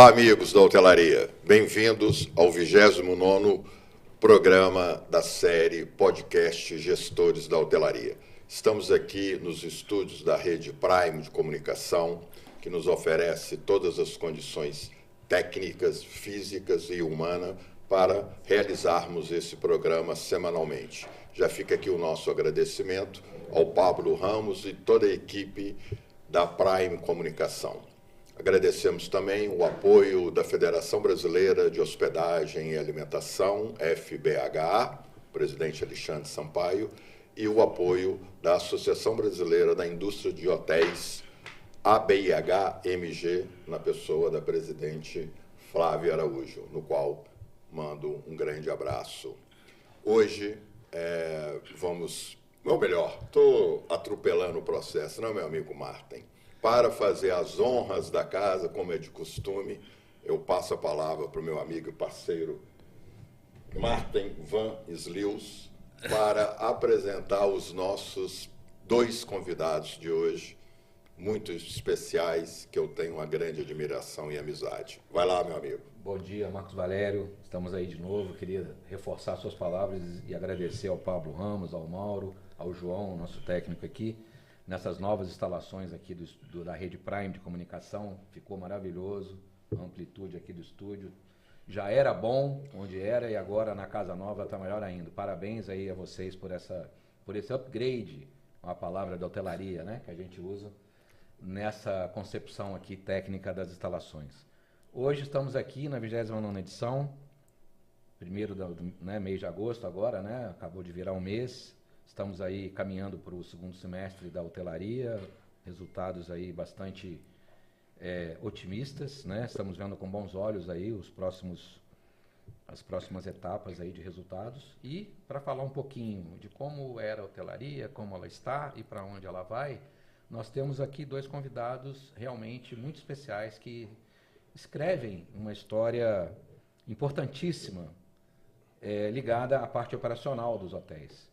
Olá, amigos da hotelaria. Bem-vindos ao 29º programa da série Podcast Gestores da Hotelaria. Estamos aqui nos estúdios da Rede Prime de Comunicação, que nos oferece todas as condições técnicas, físicas e humanas para realizarmos esse programa semanalmente. Já fica aqui o nosso agradecimento ao Pablo Ramos e toda a equipe da Prime Comunicação. Agradecemos também o apoio da Federação Brasileira de Hospedagem e Alimentação, FBHA, presidente Alexandre Sampaio, e o apoio da Associação Brasileira da Indústria de Hotéis, ABIH-MG, na pessoa da presidente Flávia Araújo, no qual mando um grande abraço. Hoje estou atropelando o processo, não, meu amigo Martin? Para fazer as honras da casa, como é de costume, eu passo a palavra para o meu amigo e parceiro Martin Van Slius para apresentar os nossos dois convidados de hoje, muito especiais, que eu tenho uma grande admiração e amizade. Vai lá, meu amigo. Bom dia, Marcos Valério. Estamos aí de novo. Queria reforçar suas palavras e agradecer ao Pablo Ramos, ao Mauro, ao João, nosso técnico aqui, nessas novas instalações aqui da Rede Prime de Comunicação. Ficou maravilhoso, a amplitude aqui do estúdio. Já era bom onde era e agora na casa nova está melhor ainda. Parabéns aí a vocês por esse upgrade, uma palavra da hotelaria, né, que a gente usa nessa concepção aqui técnica das instalações. Hoje estamos aqui na 29ª edição, primeiro mês de agosto agora, né, acabou de virar um mês. Estamos aí caminhando para o segundo semestre da hotelaria, resultados aí bastante otimistas, né? Estamos vendo com bons olhos aí as próximas etapas aí de resultados. E para falar um pouquinho de como era a hotelaria, como ela está e para onde ela vai, nós temos aqui dois convidados realmente muito especiais que escrevem uma história importantíssima ligada à parte operacional dos hotéis.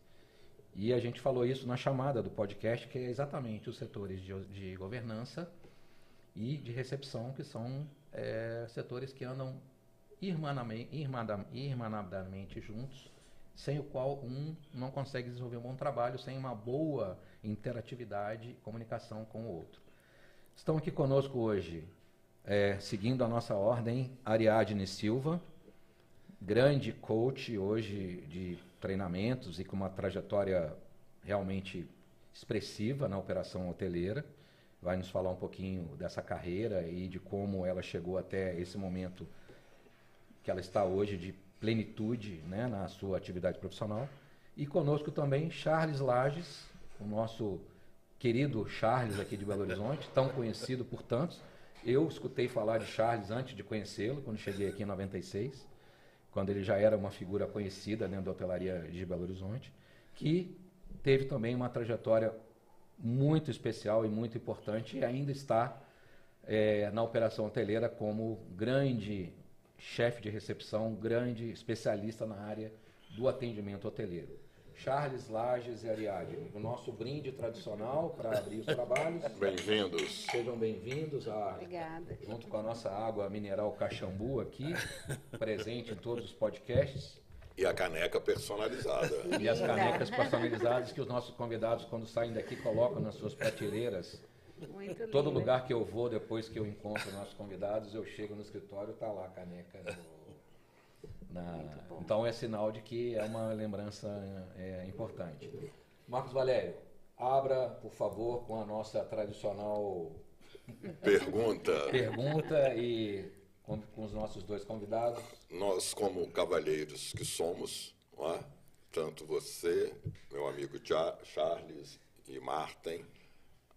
E a gente falou isso na chamada do podcast, que é exatamente os setores de governança e de recepção, que são setores que andam irmanadamente juntos, sem o qual um não consegue desenvolver um bom trabalho, sem uma boa interatividade e comunicação com o outro. Estão aqui conosco hoje, seguindo a nossa ordem, Ariadne Silva, grande coach hoje de treinamentos e com uma trajetória realmente expressiva na operação hoteleira. Vai nos falar um pouquinho dessa carreira e de como ela chegou até esse momento que ela está hoje de plenitude, né, na sua atividade profissional. E conosco também Charles Lages, o nosso querido Charles aqui de Belo Horizonte, tão conhecido por tantos. Eu escutei falar de Charles antes de conhecê-lo, quando cheguei aqui em 96. Quando ele já era uma figura conhecida dentro da hotelaria de Belo Horizonte, que teve também uma trajetória muito especial e muito importante e ainda está na operação hoteleira como grande chefe de recepção, grande especialista na área do atendimento hoteleiro. Charles, Lages e Ariadne, o nosso brinde tradicional para abrir os trabalhos. Bem-vindos. Sejam bem-vindos, Obrigada. Junto com a nossa água mineral Caxambu aqui, presente em todos os podcasts. E a caneca personalizada. E as canecas personalizadas que os nossos convidados, quando saem daqui, colocam nas suas prateleiras. Muito Todo linda. lugar que eu vou, depois que eu encontro nossos convidados, eu chego no escritório, está lá a caneca. Então é sinal de que é uma lembrança importante. Marcos Valério, abra, por favor, com a nossa tradicional pergunta e com os nossos dois convidados. Nós, como cavalheiros que somos, não é? Tanto você, meu amigo Charles e Martin,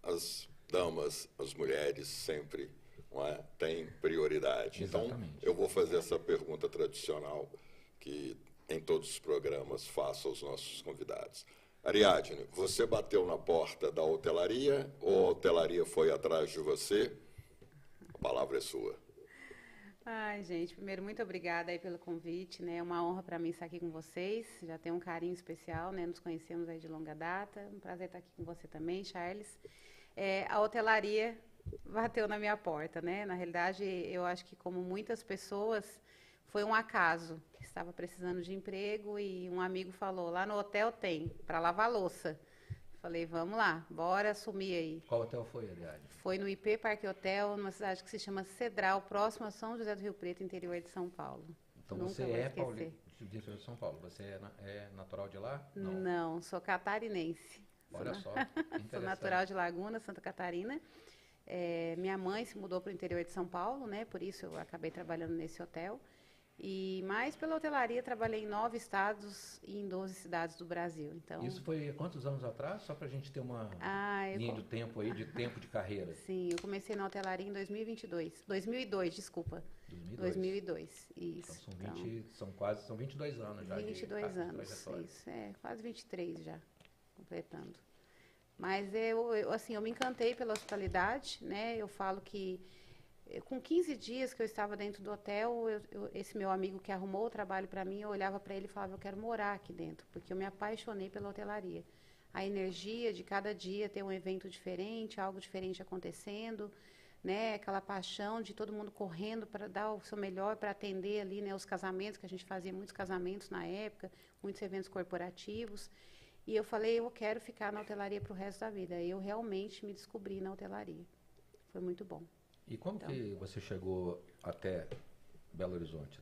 as damas, as mulheres sempre, não é, têm prioridade. Exatamente. Então, eu vou fazer essa pergunta tradicional que em todos os programas faço aos nossos convidados. Ariadne, você bateu na porta da hotelaria ou a hotelaria foi atrás de você? A palavra é sua. Ai, gente, primeiro, muito obrigada aí pelo convite, né? É uma honra para mim estar aqui com vocês. Já tenho um carinho especial, né? Nos conhecemos aí de longa data. Um prazer estar aqui com você também, Charles. A hotelaria bateu na minha porta, né? Na realidade, eu acho que como muitas pessoas, foi um acaso. Estava precisando de emprego e um amigo falou, lá no hotel tem, para lavar louça. Falei, vamos lá, bora assumir aí. Qual hotel foi, aliás? Foi no IP Parque Hotel, numa cidade que se chama Cedral, próximo a São José do Rio Preto, interior de São Paulo. Então Nunca você vou é esquecer. paulista de São Paulo, você é natural de lá? Não, sou catarinense. Olha só, Sou natural de Laguna, Santa Catarina. Minha mãe se mudou para o interior de São Paulo, né? Por isso eu acabei trabalhando nesse hotel. E mais pela hotelaria, trabalhei em 9 estados e em 12 cidades do Brasil. Então, isso foi há quantos anos atrás? Só para a gente ter uma linha de tempo aí, de tempo de carreira. Sim, eu comecei na hotelaria em 2002, desculpa. 2002, isso. Então são 22 anos já. 22 anos, isso, quase 23 já, completando. Mas eu me encantei pela hospitalidade, né? Eu falo que com 15 dias que eu estava dentro do hotel, esse meu amigo que arrumou o trabalho para mim, eu olhava para ele e falava, eu quero morar aqui dentro, porque eu me apaixonei pela hotelaria. A energia de cada dia ter um evento diferente, algo diferente acontecendo, né? Aquela paixão de todo mundo correndo para dar o seu melhor para atender ali, né? Os casamentos, que a gente fazia muitos casamentos na época, muitos eventos corporativos. E eu falei, eu quero ficar na hotelaria para o resto da vida. E eu realmente me descobri na hotelaria. Foi muito bom. E como que você chegou até Belo Horizonte?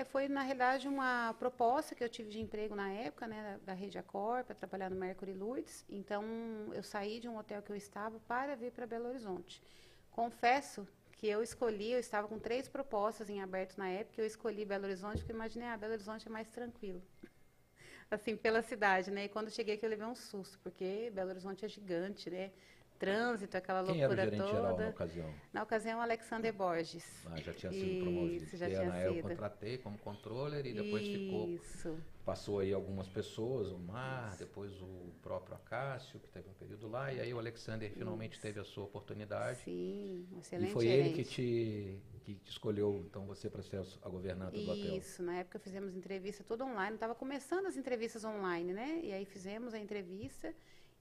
Foi, na realidade, uma proposta que eu tive de emprego na época, né, da Rede Accor, para trabalhar no Mercury Lourdes. Então, eu saí de um hotel que eu estava para vir para Belo Horizonte. Confesso que eu estava com 3 propostas em aberto na época, eu escolhi Belo Horizonte, porque imaginei, Belo Horizonte é mais tranquilo. Assim, pela cidade, né? E quando cheguei aqui eu levei um susto, porque Belo Horizonte é gigante, né? Trânsito, aquela loucura toda. Quem era o gerente geral na ocasião? Na ocasião, Alexander Borges. Já tinha sido promovido. Isso, já tinha sido. Eu contratei como controller e depois passou aí algumas pessoas, o Mar, depois o próprio Acácio, que teve um período lá, e aí o Alexander finalmente teve a sua oportunidade. Sim, um excelente gerente. E foi gerente. ele que te escolheu, então, você para ser a governanta do hotel. Isso, na época fizemos entrevista tudo online, estava começando as entrevistas online, né? E aí fizemos a entrevista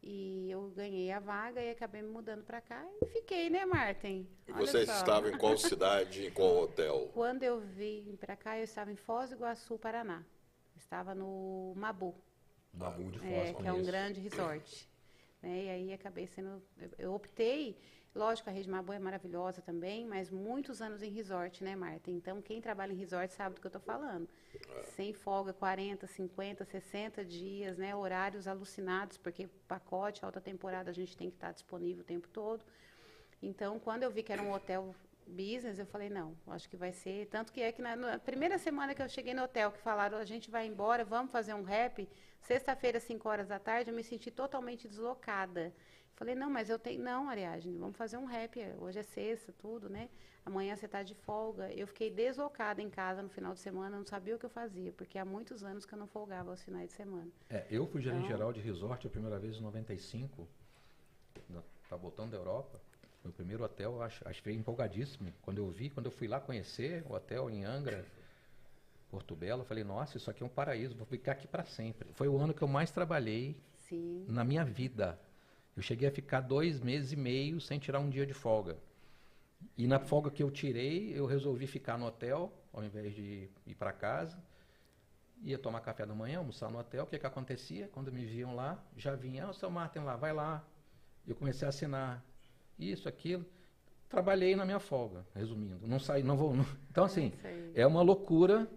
e eu ganhei a vaga e acabei me mudando para cá e fiquei, né, Martin? E você estava em qual cidade, em qual hotel? Quando eu vim para cá, eu estava em Foz do Iguaçu, Paraná. Estava no Mabu. Mabu de Foz, que é um grande resort. Né? E aí acabei sendo... Eu optei... Lógico, a Rede Mabu é maravilhosa também, mas muitos anos em resort, né, Marta? Então, quem trabalha em resort sabe do que eu estou falando. Sem folga, 40, 50, 60 dias, né? Horários alucinados, porque pacote, alta temporada, a gente tem que estar disponível o tempo todo. Então, quando eu vi que era um hotel business, eu falei, não, acho que vai ser... Tanto que é que na primeira semana que eu cheguei no hotel, que falaram, a gente vai embora, vamos fazer um rap, sexta-feira, 5 horas da tarde, eu me senti totalmente deslocada. Falei, não, mas eu tenho... Não, Ariadne, vamos fazer um rap, hoje é sexta, tudo, né? Amanhã você está de folga. Eu fiquei deslocada em casa no final de semana, não sabia o que eu fazia, porque há muitos anos que eu não folgava aos finais de semana. Eu fui gerente geral de resort a primeira vez em 95, tá voltando da Europa. Meu primeiro hotel, achei empolgadíssimo. Quando eu fui lá conhecer o hotel em Angra, Porto Belo, eu falei, nossa, isso aqui é um paraíso, vou ficar aqui para sempre. Foi o ano que eu mais trabalhei na minha vida. Eu cheguei a ficar 2 meses e meio sem tirar um dia de folga. E na folga que eu tirei, eu resolvi ficar no hotel, ao invés de ir para casa. Ia tomar café da manhã, almoçar no hotel. O que acontecia? Quando me viam lá, já vinha, o seu Martin lá, vai lá. Eu comecei a assinar isso, aquilo. Trabalhei na minha folga, resumindo. Não saí, não vou. Não. Então, assim, é uma loucura,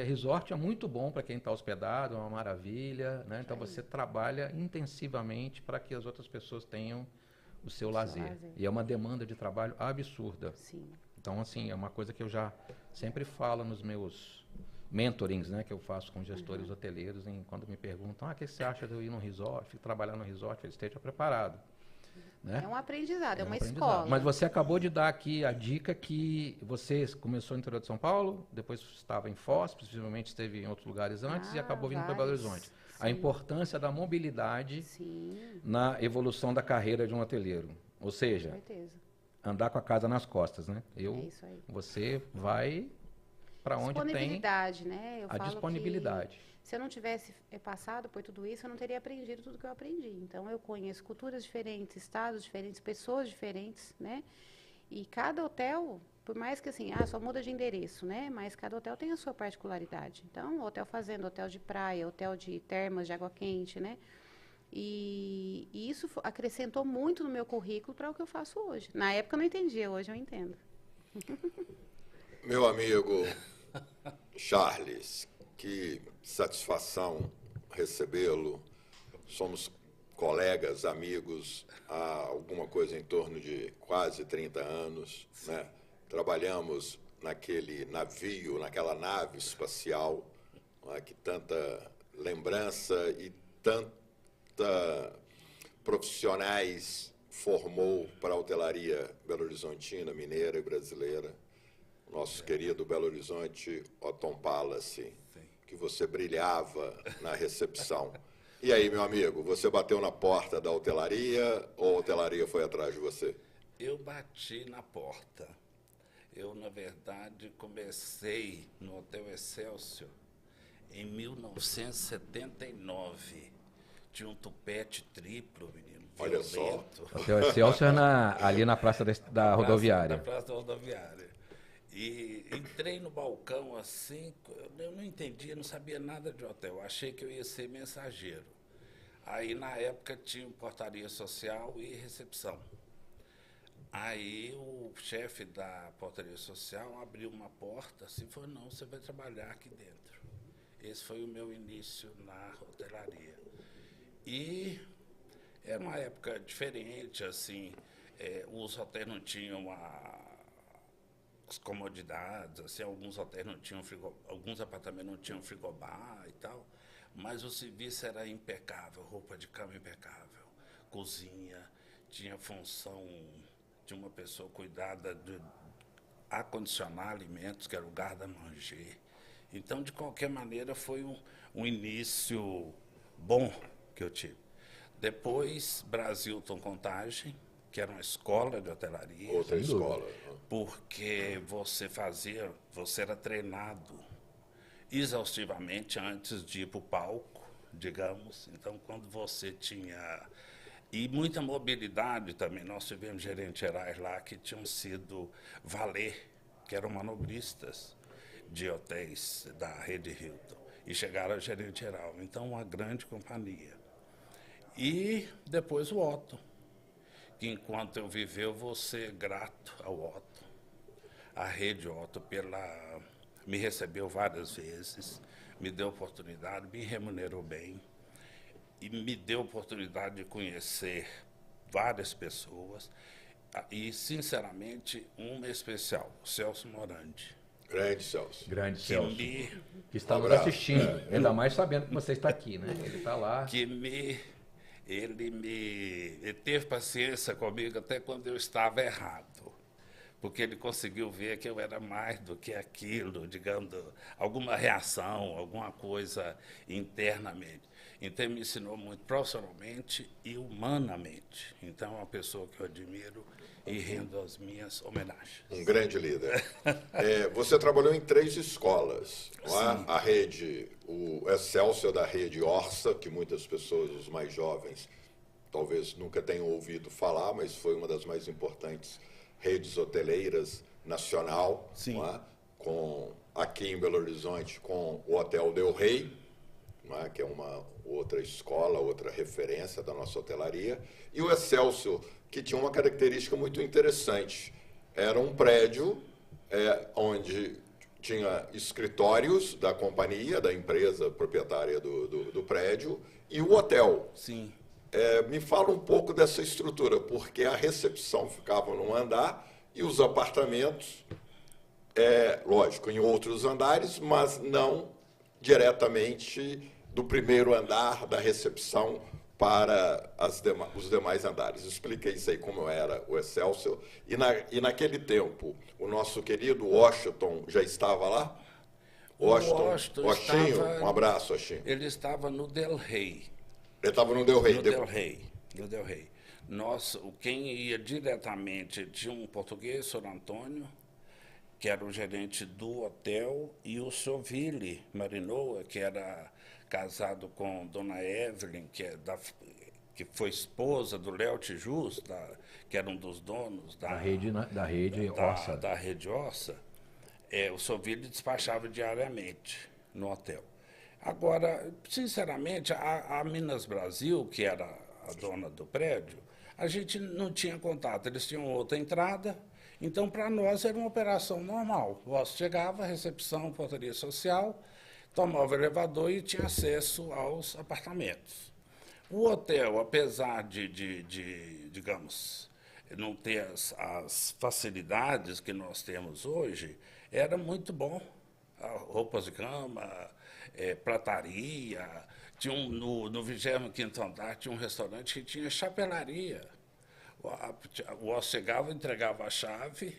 resort é muito bom para quem está hospedado, é uma maravilha, né? Então você trabalha intensivamente para que as outras pessoas tenham o seu lazer. E é uma demanda de trabalho absurda. Sim. Então, assim, é uma coisa que eu já sempre falo nos meus mentorings, né, que eu faço com gestores hoteleiros, quando me perguntam, o que você acha de eu ir no resort, trabalhar no resort, esteja preparado. Né? É um aprendizado, é uma escola. Mas você acabou de dar aqui a dica que você começou no interior de São Paulo, depois estava em Foz, possivelmente esteve em outros lugares antes e acabou vindo para Belo Horizonte. Sim. A importância da mobilidade na evolução da carreira de um hoteleiro. Ou seja, andar com a casa nas costas, né? É isso aí. Você vai para onde tem disponibilidade, né? a disponibilidade. se eu não tivesse passado por tudo isso, eu não teria aprendido tudo que eu aprendi. Então, eu conheço culturas diferentes, estados diferentes, pessoas diferentes, né? E cada hotel, por mais que assim, só muda de endereço, né? Mas cada hotel tem a sua particularidade. Então, hotel fazenda, hotel de praia, hotel de termas de água quente, né? E isso acrescentou muito no meu currículo para o que eu faço hoje. Na época eu não entendia, hoje eu entendo. Meu amigo Charles, que satisfação recebê-lo. Somos colegas, amigos, há alguma coisa em torno de quase 30 anos, né? Trabalhamos naquele navio, naquela nave espacial, né, que tanta lembrança e tanta profissionais formou para a hotelaria belo-horizontina, mineira e brasileira. Nosso querido Belo Horizonte Otom Palace, que você brilhava na recepção. E aí, meu amigo, você bateu na porta da hotelaria ou a hotelaria foi atrás de você? Eu bati na porta. Eu, na verdade, comecei no Hotel Excelsior em 1979. Tinha um tupete triplo, menino. Olha só. Hotel Excelsior ali na praça da rodoviária. Na praça da rodoviária. E entrei no balcão assim, eu não entendia, não sabia nada de hotel. Achei que eu ia ser mensageiro. Aí, na época, tinha portaria social e recepção. Aí, o chefe da portaria social abriu uma porta assim, e falou, não, você vai trabalhar aqui dentro. Esse foi o meu início na hotelaria. E era uma época diferente, assim, os hotéis não tinham as comodidades, assim, alguns hotéis não tinham alguns apartamentos não tinham frigobar e tal, mas o serviço era impecável, roupa de cama impecável, cozinha, tinha função de uma pessoa cuidada de acondicionar alimentos, que era o garde-manger. Então, de qualquer maneira, foi um início bom que eu tive. Depois, Brasilton Contagem, que era uma escola de hotelaria. Outra escola. Porque você era treinado exaustivamente antes de ir para o palco, digamos. Então, quando você tinha... E muita mobilidade também. Nós tivemos gerentes gerais lá que tinham sido valer, que eram manobristas de hotéis da rede Hilton. E chegaram a gerente geral. Então, uma grande companhia. E depois o Otto, que enquanto eu viver, eu vou ser grato ao Otto. A rede Otto me recebeu várias vezes, me deu oportunidade, me remunerou bem e me deu oportunidade de conhecer várias pessoas e, sinceramente, uma especial, o Celso Morandi. Grande Celso. Grande Celso. Que está nos assistindo, ainda mais sabendo que você está aqui, né? Ele está lá. Ele teve paciência comigo até quando eu estava errado, porque ele conseguiu ver que eu era mais do que aquilo, digamos, alguma reação, alguma coisa internamente. Então, ele me ensinou muito profissionalmente e humanamente. Então, é uma pessoa que eu admiro e rendo as minhas homenagens. Um grande líder. Você trabalhou em 3 escolas. Não é? A rede, o Excelsior da rede Orsa, que muitas pessoas, os mais jovens, talvez nunca tenham ouvido falar, mas foi uma das mais importantes redes hoteleiras nacional. Sim. Não é? Aqui em Belo Horizonte, com o Hotel Del Rey, não é? Que é uma outra escola, outra referência da nossa hotelaria. E o Excelsior, que tinha uma característica muito interessante. Era um prédio onde tinha escritórios da companhia, da empresa proprietária do prédio, e o hotel. Sim. Me fala um pouco dessa estrutura, porque a recepção ficava num andar e os apartamentos, lógico, em outros andares, mas não diretamente do primeiro andar da recepção para os demais andares. Explica isso aí, como era o Excelsior. E naquele tempo, o nosso querido Washington já estava lá? Washington um abraço, Washington. Ele estava no Del Rey. Ele estava no Del Rey. No Del Rey. Quem ia diretamente tinha um português, Sr. Antônio, que era o gerente do hotel, e o Sr. Ville Marinoa, que era casado com Dona Evelyn, que foi esposa do Léo Tijus, que era um dos donos Da rede Orça. Da rede Orça. O Soville despachava diariamente no hotel. Agora, sinceramente, a Minas Brasil, que era a dona do prédio, a gente não tinha contato. Eles tinham outra entrada, então para nós era uma operação normal. Você chegava, recepção, portaria social, tomava o elevador e tinha acesso aos apartamentos. O hotel, apesar de digamos, não ter as facilidades que nós temos hoje, era muito bom. Roupas de cama, prataria. Tinha no 25º andar tinha um restaurante que tinha chapelaria. O hóspede chegava, entregava a chave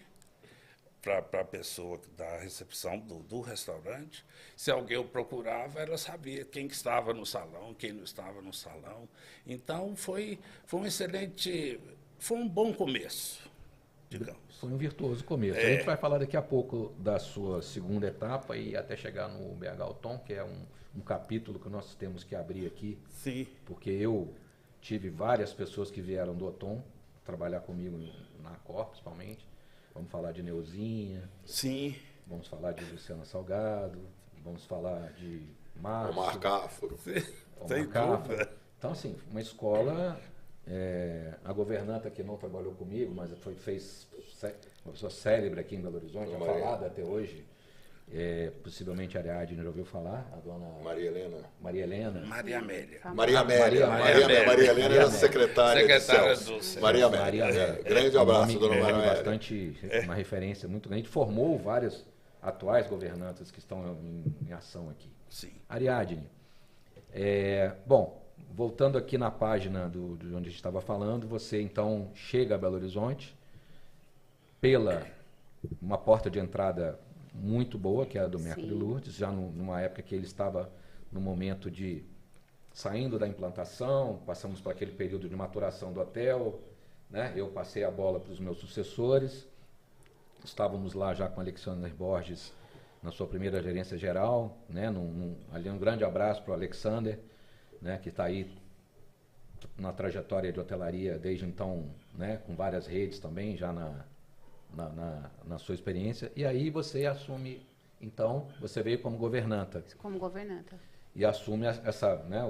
para a pessoa da recepção do restaurante. Se alguém o procurava, ela sabia quem que estava no salão, quem não estava no salão. Então, foi um bom começo, digamos. Foi um virtuoso começo. A gente vai falar daqui a pouco da sua segunda etapa e até chegar no BH Autom, que é um capítulo que nós temos que abrir aqui. Sim. Porque eu tive várias pessoas que vieram do Autom trabalhar comigo na Cor, principalmente. Vamos falar de Neuzinha. Sim. Vamos falar de Luciana Salgado. Vamos falar de Márcio. Omar Cáfaro. Sem dúvida. Então, assim, uma escola... a governanta que não trabalhou comigo, mas fez uma pessoa célebre aqui em Belo Horizonte, falada até hoje, possivelmente a Ariadne já ouviu falar, a dona Maria Helena. Maria Helena. Maria Amélia. Maria Helena era secretária do Celso. Maria Amélia. Grande abraço, dona Maria Amélia. Bastante, uma referência muito grande, formou várias atuais governantas que estão em ação aqui. Sim. Ariadne, bom, voltando aqui na página de onde a gente estava falando, você então chega a Belo Horizonte pela uma porta de entrada muito boa, que é a do Mercury Lourdes, já numa época que ele estava no momento de saindo da implantação, passamos por aquele período de maturação do hotel, né? Eu passei a bola para os meus sucessores, estávamos lá já com Alexander Borges na sua primeira gerência geral, né? Ali um grande abraço para o Alexander, né, que está aí na trajetória de hotelaria desde então, né, com várias redes também, já na sua experiência. E aí você assume, então, você veio como governanta. Como governanta. E assume essa, né,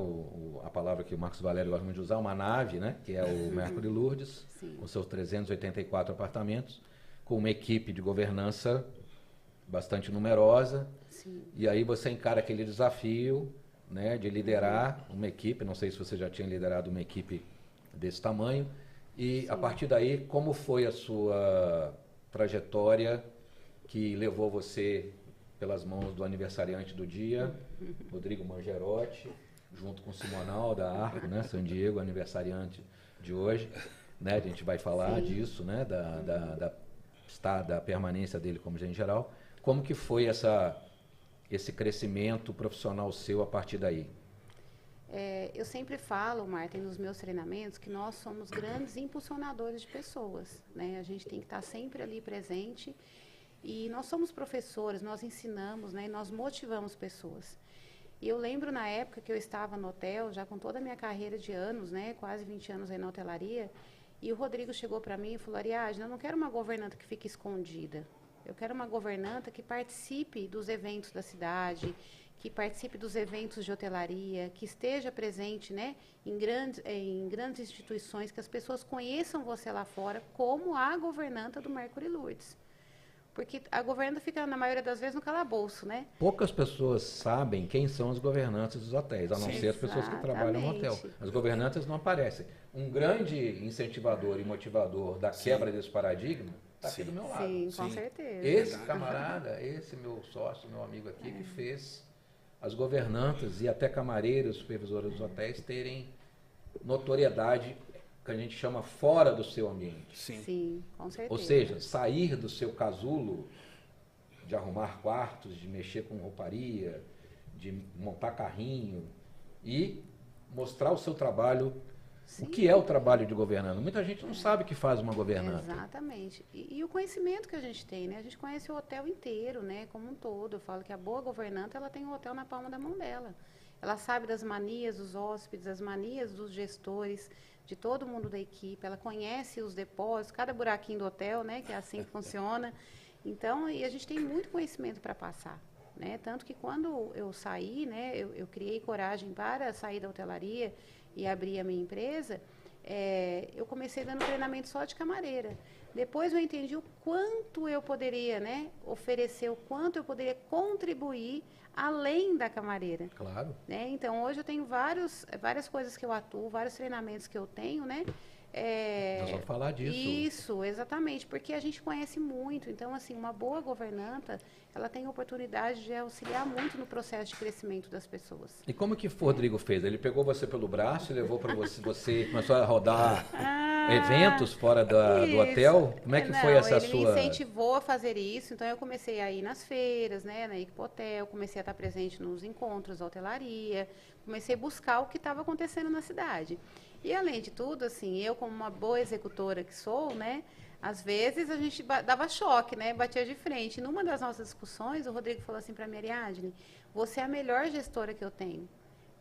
a palavra que o Marcos Valério gosta muito de usar, uma nave, né, que é o Mercury Lourdes, com seus 384 apartamentos, com uma equipe de governança bastante numerosa. Sim. E aí você encara aquele desafio, né, de liderar uma equipe, não sei se você já tinha liderado uma equipe desse tamanho, e a partir daí, como foi a sua trajetória que levou você pelas mãos do aniversariante do dia, Rodrigo Mangerotti, junto com Simonal da Arco, né, San Diego, aniversariante de hoje, né, a gente vai falar disso, né, da permanência dele como gerente geral. Como que foi esse crescimento profissional seu a partir daí? Eu sempre falo, Marta, nos meus treinamentos, que nós somos grandes impulsionadores de pessoas, né? A gente tem que estar sempre ali presente e nós somos professores, nós ensinamos, né? E nós motivamos pessoas. E eu lembro na época que eu estava no hotel, já com toda a minha carreira de anos, né? Quase 20 anos aí na hotelaria, e o Rodrigo chegou para mim e falou: Ariadne, eu não quero uma governanta que fique escondida. Eu quero uma governanta que participe dos eventos da cidade, que participe dos eventos de hotelaria, que esteja presente, né, em grandes instituições, que as pessoas conheçam você lá fora como a governanta do Mercury Lourdes. Porque a governanta fica, na maioria das vezes, no calabouço, né? Poucas pessoas sabem quem são os governantes dos hotéis, a não ser as pessoas que trabalham no hotel. As governantas não aparecem. Um grande incentivador e motivador da quebra desse paradigma está aqui do meu lado. Sim, com certeza. Esse camarada, esse meu sócio, meu amigo aqui, que fez as governantas e até camareiros, supervisores dos hotéis terem notoriedade que a gente chama fora do seu ambiente. Sim, com certeza. Ou seja, sair do seu casulo de arrumar quartos, de mexer com rouparia, de montar carrinho e mostrar o seu trabalho. Sim. O que é o trabalho de governanta? Muita gente não sabe o que faz uma governanta. Exatamente. E o conhecimento que a gente tem, né? A gente conhece o hotel inteiro, né? Como um todo. Eu falo que a boa governanta, ela tem o hotel na palma da mão dela. ela sabe das manias dos hóspedes, das manias dos gestores, de todo mundo da equipe, ela conhece os depósitos, cada buraquinho do hotel, né, que é assim que funciona. Então, e a gente tem muito conhecimento para passar, né? Tanto que quando eu saí, né, eu criei coragem para sair da hotelaria e abrir a minha empresa, eu comecei dando treinamento só de camareira. Depois eu entendi o quanto eu poderia, né, oferecer, o quanto eu poderia contribuir além da camareira. Claro. Né? Então, hoje eu tenho várias coisas que eu atuo, vários treinamentos que eu tenho, né? Nós vamos falar disso. Isso, exatamente, porque a gente conhece muito. Então, assim, uma boa governanta, ela tem a oportunidade de auxiliar muito no processo de crescimento das pessoas. E como que o Rodrigo fez? Ele pegou você pelo braço e levou para você começou a rodar eventos fora do hotel? Como é que foi essa ele sua... me incentivou a fazer isso, então eu comecei a ir nas feiras, né, na Equipe Hotel, comecei a estar presente nos encontros da hotelaria, comecei a buscar o que estava acontecendo na cidade. E, além de tudo, assim, eu como uma boa executora que sou, né, às vezes a gente dava choque, né, batia de frente. Numa das nossas discussões, o Rodrigo falou assim para mim: Ariadne, você é a melhor gestora que eu tenho,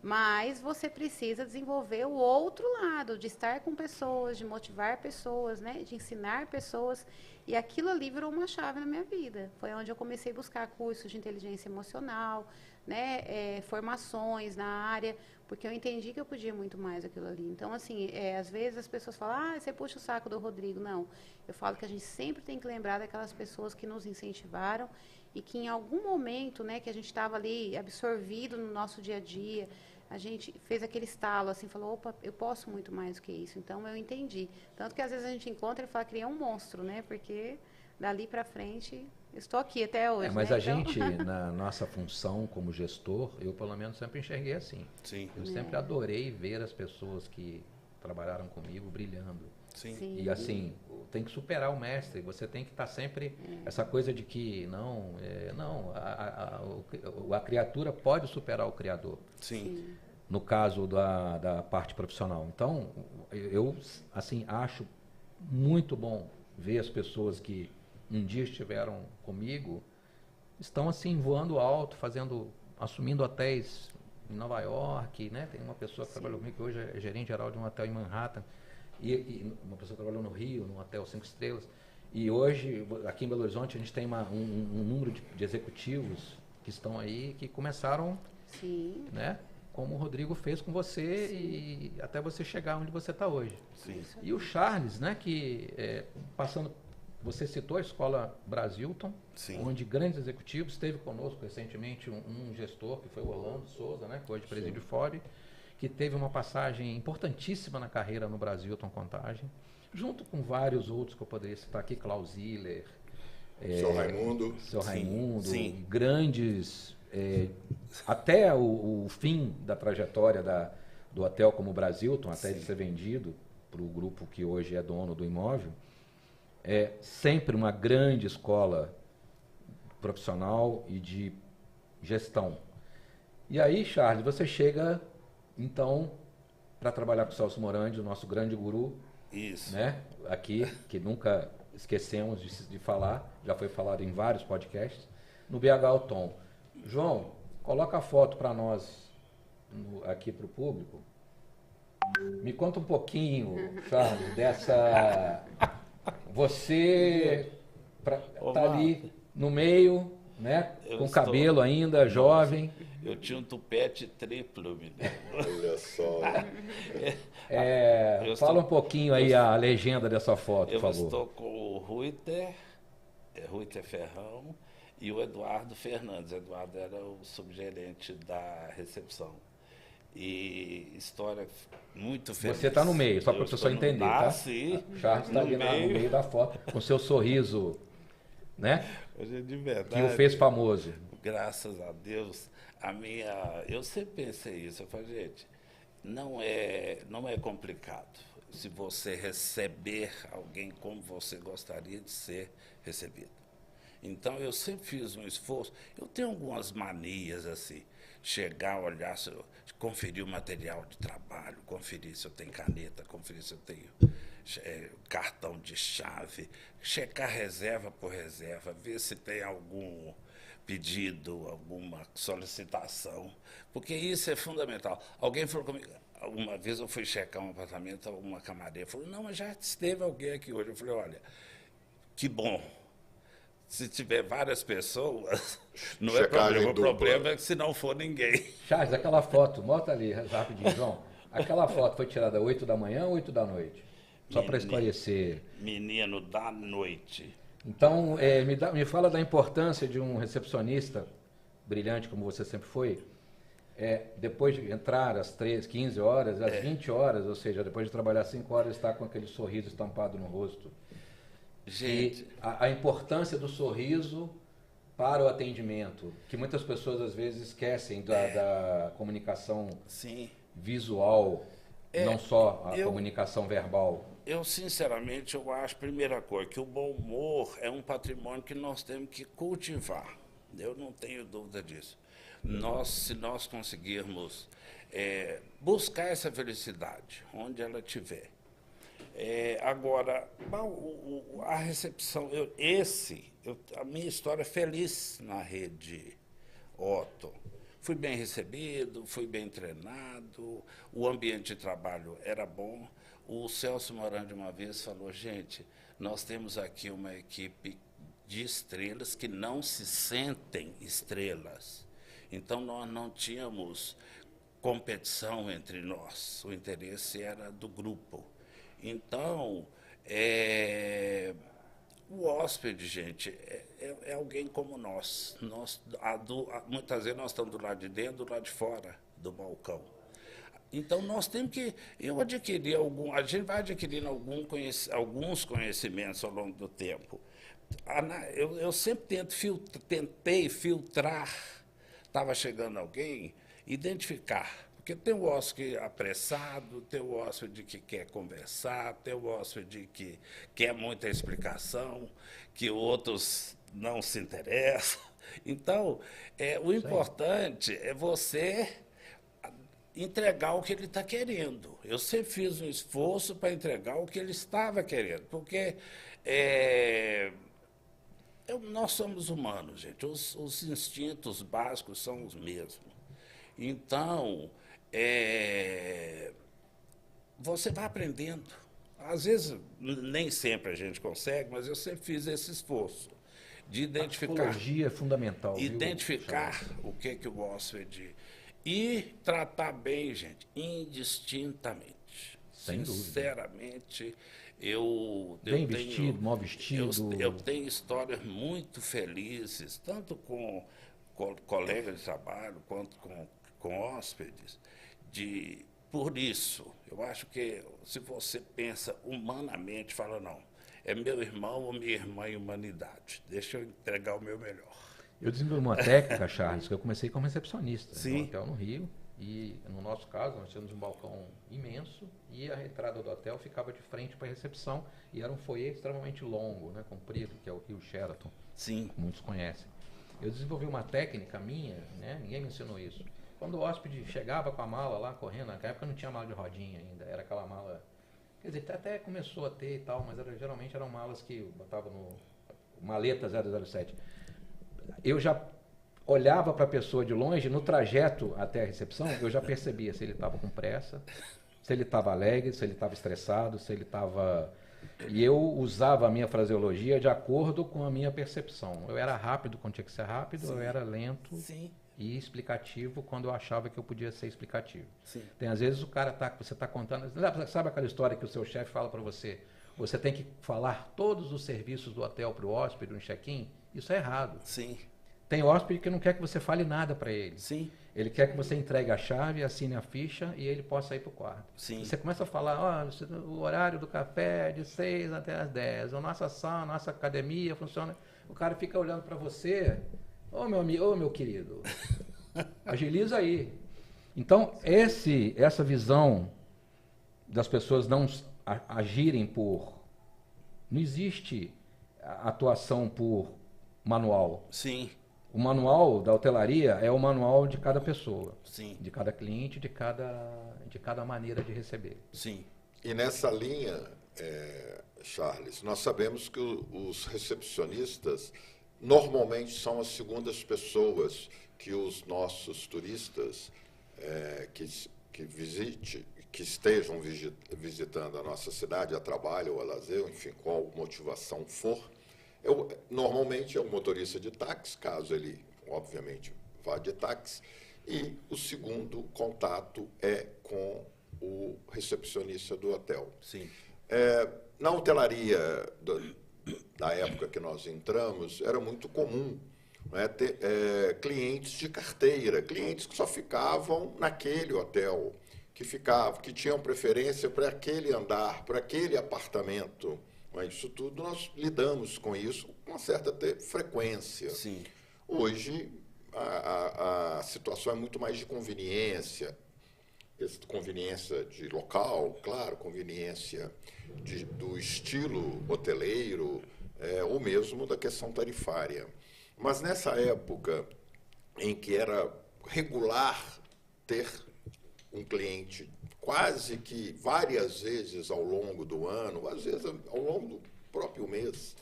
mas você precisa desenvolver o outro lado, de estar com pessoas, de motivar pessoas, né, de ensinar pessoas. E aquilo ali virou uma chave na minha vida. Foi onde eu comecei a buscar cursos de inteligência emocional, né, formações na área, porque eu entendi que eu podia muito mais aquilo ali. Então, assim, às vezes as pessoas falam, você puxa o saco do Rodrigo. Não, eu falo que a gente sempre tem que lembrar daquelas pessoas que nos incentivaram e que em algum momento, né, que a gente estava ali absorvido no nosso dia a dia, a gente fez aquele estalo, assim, falou, opa, eu posso muito mais do que isso. Então, eu entendi. Tanto que às vezes a gente encontra e fala, criei um monstro, né, porque dali para frente... Estou aqui até hoje. Mas né? a gente, na nossa função como gestor, eu pelo menos sempre enxerguei assim. Sim. Eu sempre adorei ver as pessoas que trabalharam comigo brilhando. Sim. E assim, tem que superar o mestre, você tem que estar sempre... Essa coisa de que a criatura pode superar o criador. Sim. No caso da parte profissional. Então, eu assim, acho muito bom ver as pessoas que um dia estiveram comigo, estão assim voando alto, assumindo hotéis em Nova York, né? Tem uma pessoa que trabalhou comigo que hoje é gerente geral de um hotel em Manhattan, e uma pessoa que trabalhou no Rio, num hotel 5 estrelas, e hoje, aqui em Belo Horizonte, a gente tem um número de executivos que estão aí, que começaram, né? Como o Rodrigo fez com você, e até você chegar onde você está hoje. Sim. E o Charles, né? Que passando... Você citou a Escola Brasilton, onde grandes executivos, esteve conosco recentemente um gestor, que foi o Orlando Souza, né, que hoje preside o FOB, que teve uma passagem importantíssima na carreira no Brasilton Contagem, junto com vários outros que eu poderia citar aqui, Klaus Ziller, Seu Raimundo, sim. Grandes, até o fim da trajetória do hotel como Brasilton, até ele ser vendido para o grupo que hoje é dono do imóvel. É sempre uma grande escola profissional e de gestão. E aí, Charles, você chega, então, para trabalhar com o Celso Morandi, o nosso grande guru. Isso. Né? Aqui, que nunca esquecemos de falar, já foi falado em vários podcasts, no BH Alton. João, coloca a foto para nós aqui para o público. Me conta um pouquinho, Charles, dessa... Você está ali no meio, né? Com cabelo ainda, jovem. Eu tinha um tupete triplo, me lembro. Olha só. Fala um pouquinho aí a legenda dessa foto, por favor. Eu estou com o Ruiter Ferrão e o Eduardo Fernandes. O Eduardo era o subgerente da recepção. E história muito feliz. Você está no meio, só para o pessoal entender, tá? Sim. Charles está ali no meio da foto, com seu sorriso, né? Hoje é de verdade. Que o fez famoso. Graças a Deus. Eu sempre pensei isso. Eu falei, gente, não é complicado se você receber alguém como você gostaria de ser recebido. Então, eu sempre fiz um esforço. Eu tenho algumas manias, assim, chegar, olhar, conferir o material de trabalho, conferir se eu tenho caneta, conferir se eu tenho cartão de chave, checar reserva por reserva, ver se tem algum pedido, alguma solicitação, porque isso é fundamental. Alguém falou comigo, uma vez eu fui checar um apartamento, uma camareira falou, não, mas já esteve alguém aqui hoje. Eu falei, olha, que bom. Se tiver várias pessoas, não é problema. O problema é que se não for ninguém. Charles, aquela foto, bota ali rapidinho, João. Aquela foto foi tirada 8 da manhã ou 8 da noite? Só para esclarecer. Menino da noite. Então, me fala da importância de um recepcionista brilhante, como você sempre foi, depois de entrar às 15 horas, às 20 horas, ou seja, depois de trabalhar 5 horas, estar com aquele sorriso estampado no rosto. Gente. E a importância do sorriso para o atendimento, que muitas pessoas às vezes esquecem da comunicação Sim. visual, não só a comunicação verbal. Eu, sinceramente, eu acho, primeira coisa, que o bom humor é um patrimônio que nós temos que cultivar. Eu não tenho dúvida disso. Se nós conseguirmos buscar essa felicidade, onde ela estiver. Agora, a recepção, a minha história é feliz na rede Otto. Fui bem recebido, fui bem treinado, o ambiente de trabalho era bom. O Celso Morandi uma vez falou, gente, nós temos aqui uma equipe de estrelas que não se sentem estrelas. Então, nós não tínhamos competição entre nós, o interesse era do grupo. Então, o hóspede, gente, é alguém como nós. Muitas vezes nós estamos do lado de dentro, do lado de fora do balcão. Então, nós temos que... a gente vai adquirindo alguns conhecimentos ao longo do tempo. Eu sempre tentei filtrar, estava chegando alguém, identificar. Porque tem o hóspede apressado, tem o hóspede que quer conversar, tem o hóspede que quer muita explicação, que outros não se interessam. Então, o importante é você entregar o que ele está querendo. Eu sempre fiz um esforço para entregar o que ele estava querendo, porque nós somos humanos, gente. Os instintos básicos são os mesmos. Então, você vai aprendendo. Às vezes, nem sempre a gente consegue, mas eu sempre fiz esse esforço de identificar. A psicologia é fundamental. Identificar o que o hóspede... E tratar bem, gente, indistintamente. Sem Sinceramente, bem vestido, mal vestido. Eu tenho histórias muito felizes, tanto com colegas de trabalho, quanto com hóspedes. Por isso, eu acho que se você pensa humanamente, fala, não, é meu irmão ou minha irmã em humanidade. Deixa eu entregar o meu melhor. Eu desenvolvi uma técnica, Charles, que eu comecei como recepcionista Sim. no hotel no Rio. E, no nosso caso, nós tínhamos um balcão imenso e a entrada do hotel ficava de frente para a recepção. E era um foyer extremamente longo, né, comprido, que é o Rio Sheraton. Sim. Muitos conhecem. Eu desenvolvi uma técnica minha, né, ninguém me ensinou isso. Quando o hóspede chegava com a mala lá correndo, naquela época não tinha mala de rodinha ainda, era aquela mala... Quer dizer, até começou a ter e tal, mas geralmente eram malas que botavam no... Maleta 007. Eu já olhava para a pessoa de longe, no trajeto até a recepção, eu já percebia se ele estava com pressa, se ele estava alegre, se ele estava estressado, se ele estava... E eu usava a minha fraseologia de acordo com a minha percepção. Eu era rápido quando tinha que ser rápido, Sim. Eu era lento Sim. e explicativo quando eu achava que eu podia ser explicativo. Sim. Tem às vezes o cara você está contando... Sabe aquela história que o seu chefe fala para você? Você tem que falar todos os serviços do hotel para o hóspede no check-in? Isso é errado. Sim. Tem hóspede que não quer que você fale nada para ele. Sim. Ele quer que você entregue a chave, assine a ficha e ele possa ir para o quarto. Sim. Você começa a falar, o horário do café é de 6 até as 10, a nossa sala, a nossa academia funciona. O cara fica olhando para você, meu querido, agiliza aí. Então, essa visão das pessoas não agirem por... Não existe atuação por manual. Sim. O manual da hotelaria é o manual de cada pessoa, Sim. de cada cliente, de cada maneira de receber. Sim. E nessa linha, Charles, nós sabemos que os recepcionistas normalmente são as segundas pessoas que os nossos turistas que estejam visitando a nossa cidade a trabalho ou a lazer, enfim, qual motivação for, normalmente é o motorista de táxi, caso ele, obviamente, vá de táxi, e o segundo contato é com o recepcionista do hotel. Sim. Na hotelaria da época que nós entramos, era muito comum, né, ter clientes de carteira, clientes que só ficavam naquele hotel, que tinham preferência para aquele andar, para aquele apartamento. Mas isso tudo nós lidamos com isso com uma certa frequência. Sim. Hoje a situação é muito mais de conveniência. Conveniência de local, claro, conveniência do estilo hoteleiro, ou mesmo da questão tarifária. Mas nessa época em que era regular ter um cliente quase que várias vezes ao longo do ano, às vezes ao longo do próprio mês,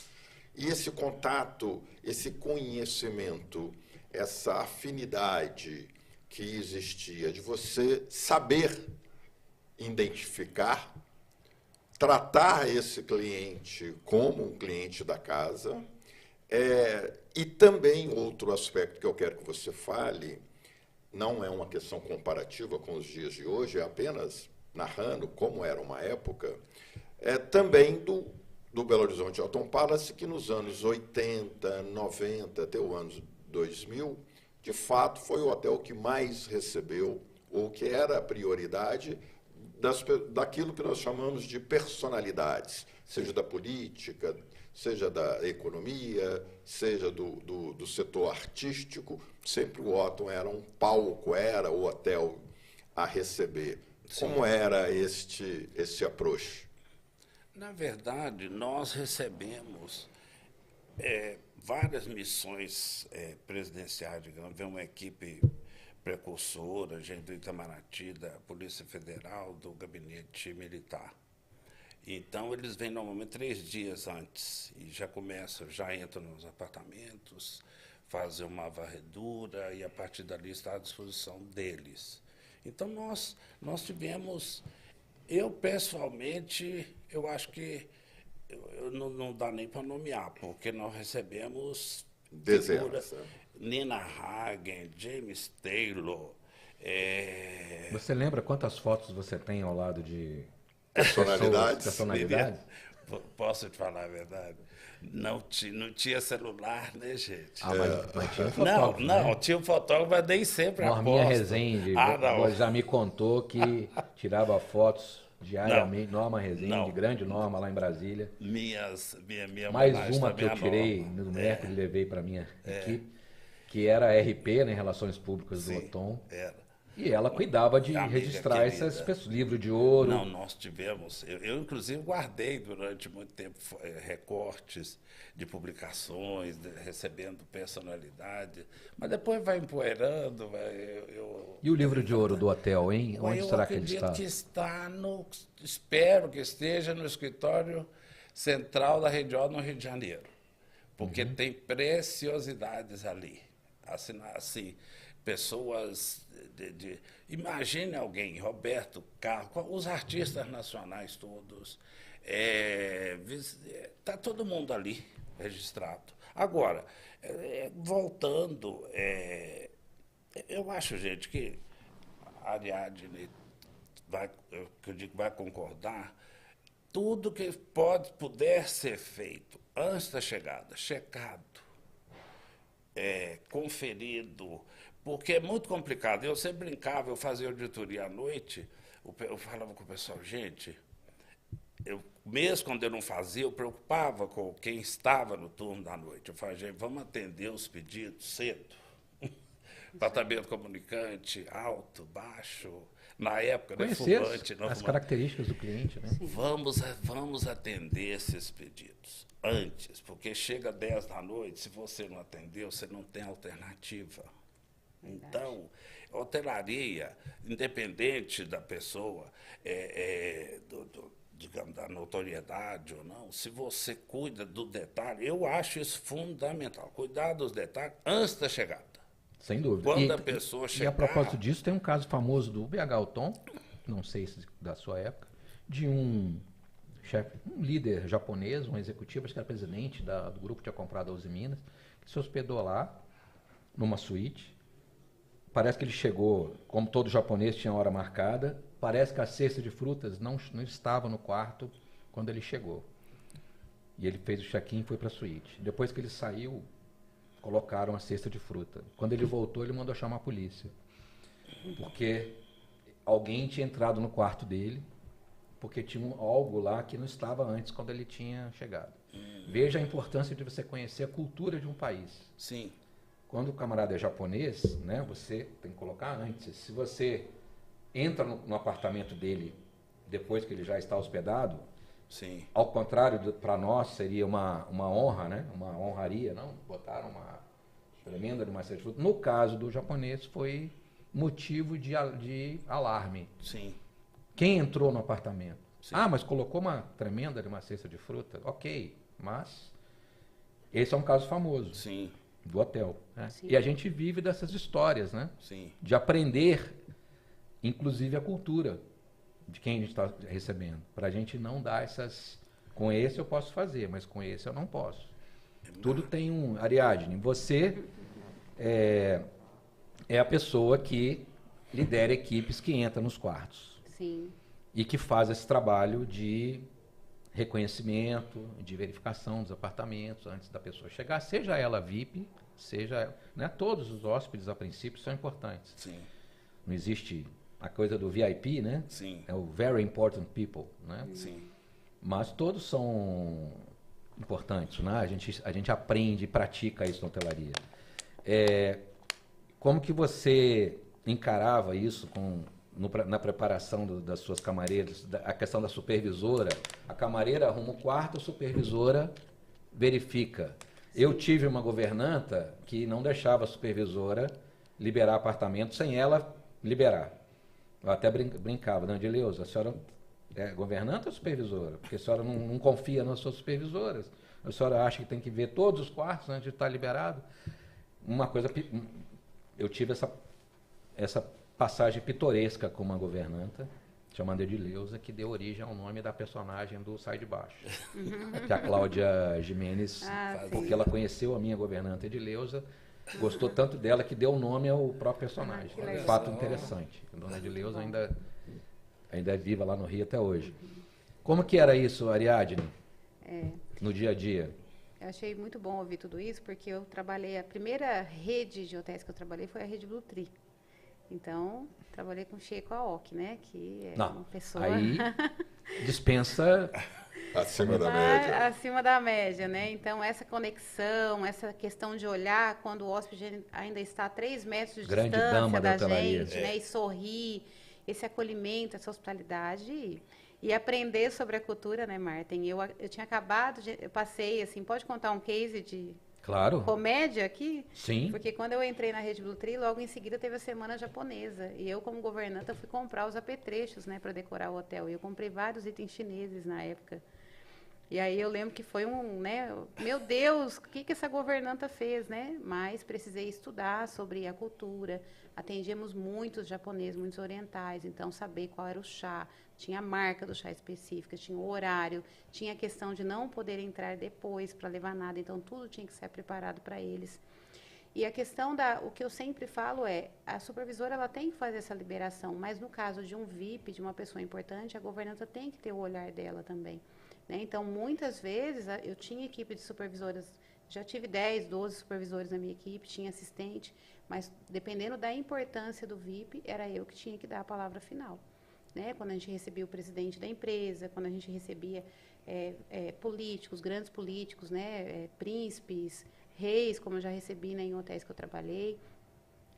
e esse contato, esse conhecimento, essa afinidade que existia de você saber identificar, tratar esse cliente como um cliente da casa, e também outro aspecto que eu quero que você fale, não é uma questão comparativa com os dias de hoje, é apenas narrando como era uma época, também do Belo Horizonte Hilton Palace, que nos anos 80, 90, até o ano 2000, de fato, foi o hotel que mais recebeu, ou que era a prioridade daquilo que nós chamamos de personalidades, seja da política, seja da economia, seja do setor artístico. Sempre o Hilton era um palco, era o hotel a receber. Sim. Como era esse approach? Na verdade, nós recebemos várias missões presidenciais, digamos, vem uma equipe precursora, gente do Itamaraty, da Polícia Federal, do Gabinete Militar. Então, eles vêm normalmente 3 dias antes e já entram nos apartamentos, fazem uma varredura e, a partir dali, está à disposição deles. Então, nós tivemos... Eu, pessoalmente, eu acho que não dá nem para nomear, porque nós recebemos dezenas. Nina Hagen, James Taylor. Você lembra quantas fotos você tem ao lado de personalidades? Posso te falar a verdade? Não tinha celular, né, gente? Mas tinha um fotógrafo. Não, tinha um fotógrafo, mas nem sempre a Norminha Rezende já me contou que tirava fotos diariamente. Norma Rezende, grande Norma, lá em Brasília. Minha mais uma que eu tirei no Mercury e levei para minha equipe, que era a RP, né, Relações Públicas do Hilton. E ela cuidava de registrar esses livros de ouro. Não, nós tivemos... Eu, inclusive, guardei durante muito tempo recortes de publicações, recebendo personalidade. Mas depois vai empoeirando. E o livro de ouro do hotel, hein? Onde será que ele está? Eu acredito que está espero que esteja no escritório central da Rede O no Rio de Janeiro. Porque tem preciosidades ali. Assim, pessoas... Imagine alguém, Roberto Carlos, os artistas nacionais todos, está todo mundo ali registrado. Agora, voltando, eu acho, gente, que a Ariadne vai concordar, tudo que puder ser feito antes da chegada, checado, conferido, porque é muito complicado. Eu sempre brincava, eu fazia auditoria à noite, eu falava com o pessoal, gente, mesmo quando eu não fazia, eu preocupava com quem estava no turno da noite. Eu falava, gente, vamos atender os pedidos cedo. Tratamento comunicante, alto, baixo, na época, conhecer fumante. As características do cliente, né? Vamos atender esses pedidos antes, porque chega 10 da noite, se você não atendeu, você não tem alternativa. Então, hotelaria, independente da pessoa, digamos, da notoriedade ou não, se você cuida do detalhe, eu acho isso fundamental, cuidar dos detalhes antes da chegada. Sem dúvida. Quando a pessoa chegar... E a propósito disso, tem um caso famoso do B.H. Alton, não sei se da sua época, de um líder japonês, um executivo, acho que era presidente do grupo que tinha comprado a Uzi Minas, que se hospedou lá, numa suíte. Parece que ele chegou, como todo japonês, tinha hora marcada. Parece que a cesta de frutas não estava no quarto quando ele chegou. E ele fez o check-in e foi para a suíte. Depois que ele saiu, colocaram a cesta de fruta. Quando ele voltou, ele mandou chamar a polícia. Porque alguém tinha entrado no quarto dele, porque tinha algo lá que não estava antes quando ele tinha chegado. Veja a importância de você conhecer a cultura de um país. Sim. Quando o camarada é japonês, né, você tem que colocar antes. Se você entra no apartamento dele depois que ele já está hospedado, Sim. ao contrário, para nós seria uma honra, né, uma honraria, não? Botaram uma tremenda de uma cesta de fruta. No caso do japonês, foi motivo de alarme. Sim. Quem entrou no apartamento? Sim. Ah, mas colocou uma tremenda de uma cesta de fruta? Ok, mas esse é um caso famoso. Sim. Do hotel. Né? E a gente vive dessas histórias, né? Sim. De aprender, inclusive, a cultura de quem a gente está recebendo. Para a gente não dar essas... Com esse eu posso fazer, mas com esse eu não posso. Tudo tem um... Ariadne, você é a pessoa que lidera equipes que entram nos quartos. Sim. E que faz esse trabalho de reconhecimento, de verificação dos apartamentos antes da pessoa chegar, seja ela VIP, seja... Né, todos os hóspedes, a princípio, são importantes. Sim. Não existe a coisa do VIP, né? Sim. É o Very Important People, né? Sim. Mas todos são importantes, né? A gente aprende e pratica isso na hotelaria. Como que você encarava isso na preparação das suas camareiras, a questão da supervisora? A camareira arruma o quarto, a supervisora verifica. Eu tive uma governanta que não deixava a supervisora liberar apartamento sem ela liberar. Eu até brincava, não, Edileuza, a senhora é governanta ou supervisora? Porque a senhora não confia nas suas supervisoras. A senhora acha que tem que ver todos os quartos antes de estar liberado? Uma coisa... Eu tive essa passagem pitoresca com uma governanta, chamada Edileuza, que deu origem ao nome da personagem do Sai de Baixo. Que a Cláudia Jimenez, porque ela conheceu a minha governanta Edileuza, gostou tanto dela que deu o nome ao próprio personagem. É um fato interessante. A dona Edileuza ainda é viva lá no Rio até hoje. Como que era isso, Ariadne, no dia a dia? Eu achei muito bom ouvir tudo isso, porque eu trabalhei, a primeira rede de hotéis que eu trabalhei foi a rede Blue Tree. Então, trabalhei com o Sheiko Aoki, né? Que é uma pessoa... Aí dispensa... Acima da média. Acima da média, né? Então, essa conexão, essa questão de olhar quando o hóspede ainda está a 3 metros de Grande distância dama da da gente, né? E sorrir, esse acolhimento, essa hospitalidade e aprender sobre a cultura, né, Martin? Eu tinha acabado, eu passei, assim, pode contar um case de... Claro. Comédia aqui? Sim. Porque quando eu entrei na Rede Blue Tree, logo em seguida teve a semana japonesa. E eu, como governanta, fui comprar os apetrechos, né, para decorar o hotel. E eu comprei vários itens chineses na época. E aí eu lembro que foi né, meu Deus, o que essa governanta fez, né? Mas precisei estudar sobre a cultura. Atendíamos muitos japoneses, muitos orientais, então saber qual era o chá, tinha a marca do chá específica, tinha o horário, tinha a questão de não poder entrar depois para levar nada, então tudo tinha que ser preparado para eles. E a questão o que eu sempre falo é, a supervisora ela tem que fazer essa liberação, mas no caso de um VIP, de uma pessoa importante, a governanta tem que ter o olhar dela também. Né? Então, muitas vezes, eu tinha equipe de supervisoras, já tive 10, 12 supervisores na minha equipe, tinha assistente, mas dependendo da importância do VIP, era eu que tinha que dar a palavra final. Né? Quando a gente recebia o presidente da empresa, quando a gente recebia políticos, grandes políticos, né? Príncipes, reis, como eu já recebi, né, em hotéis que eu trabalhei.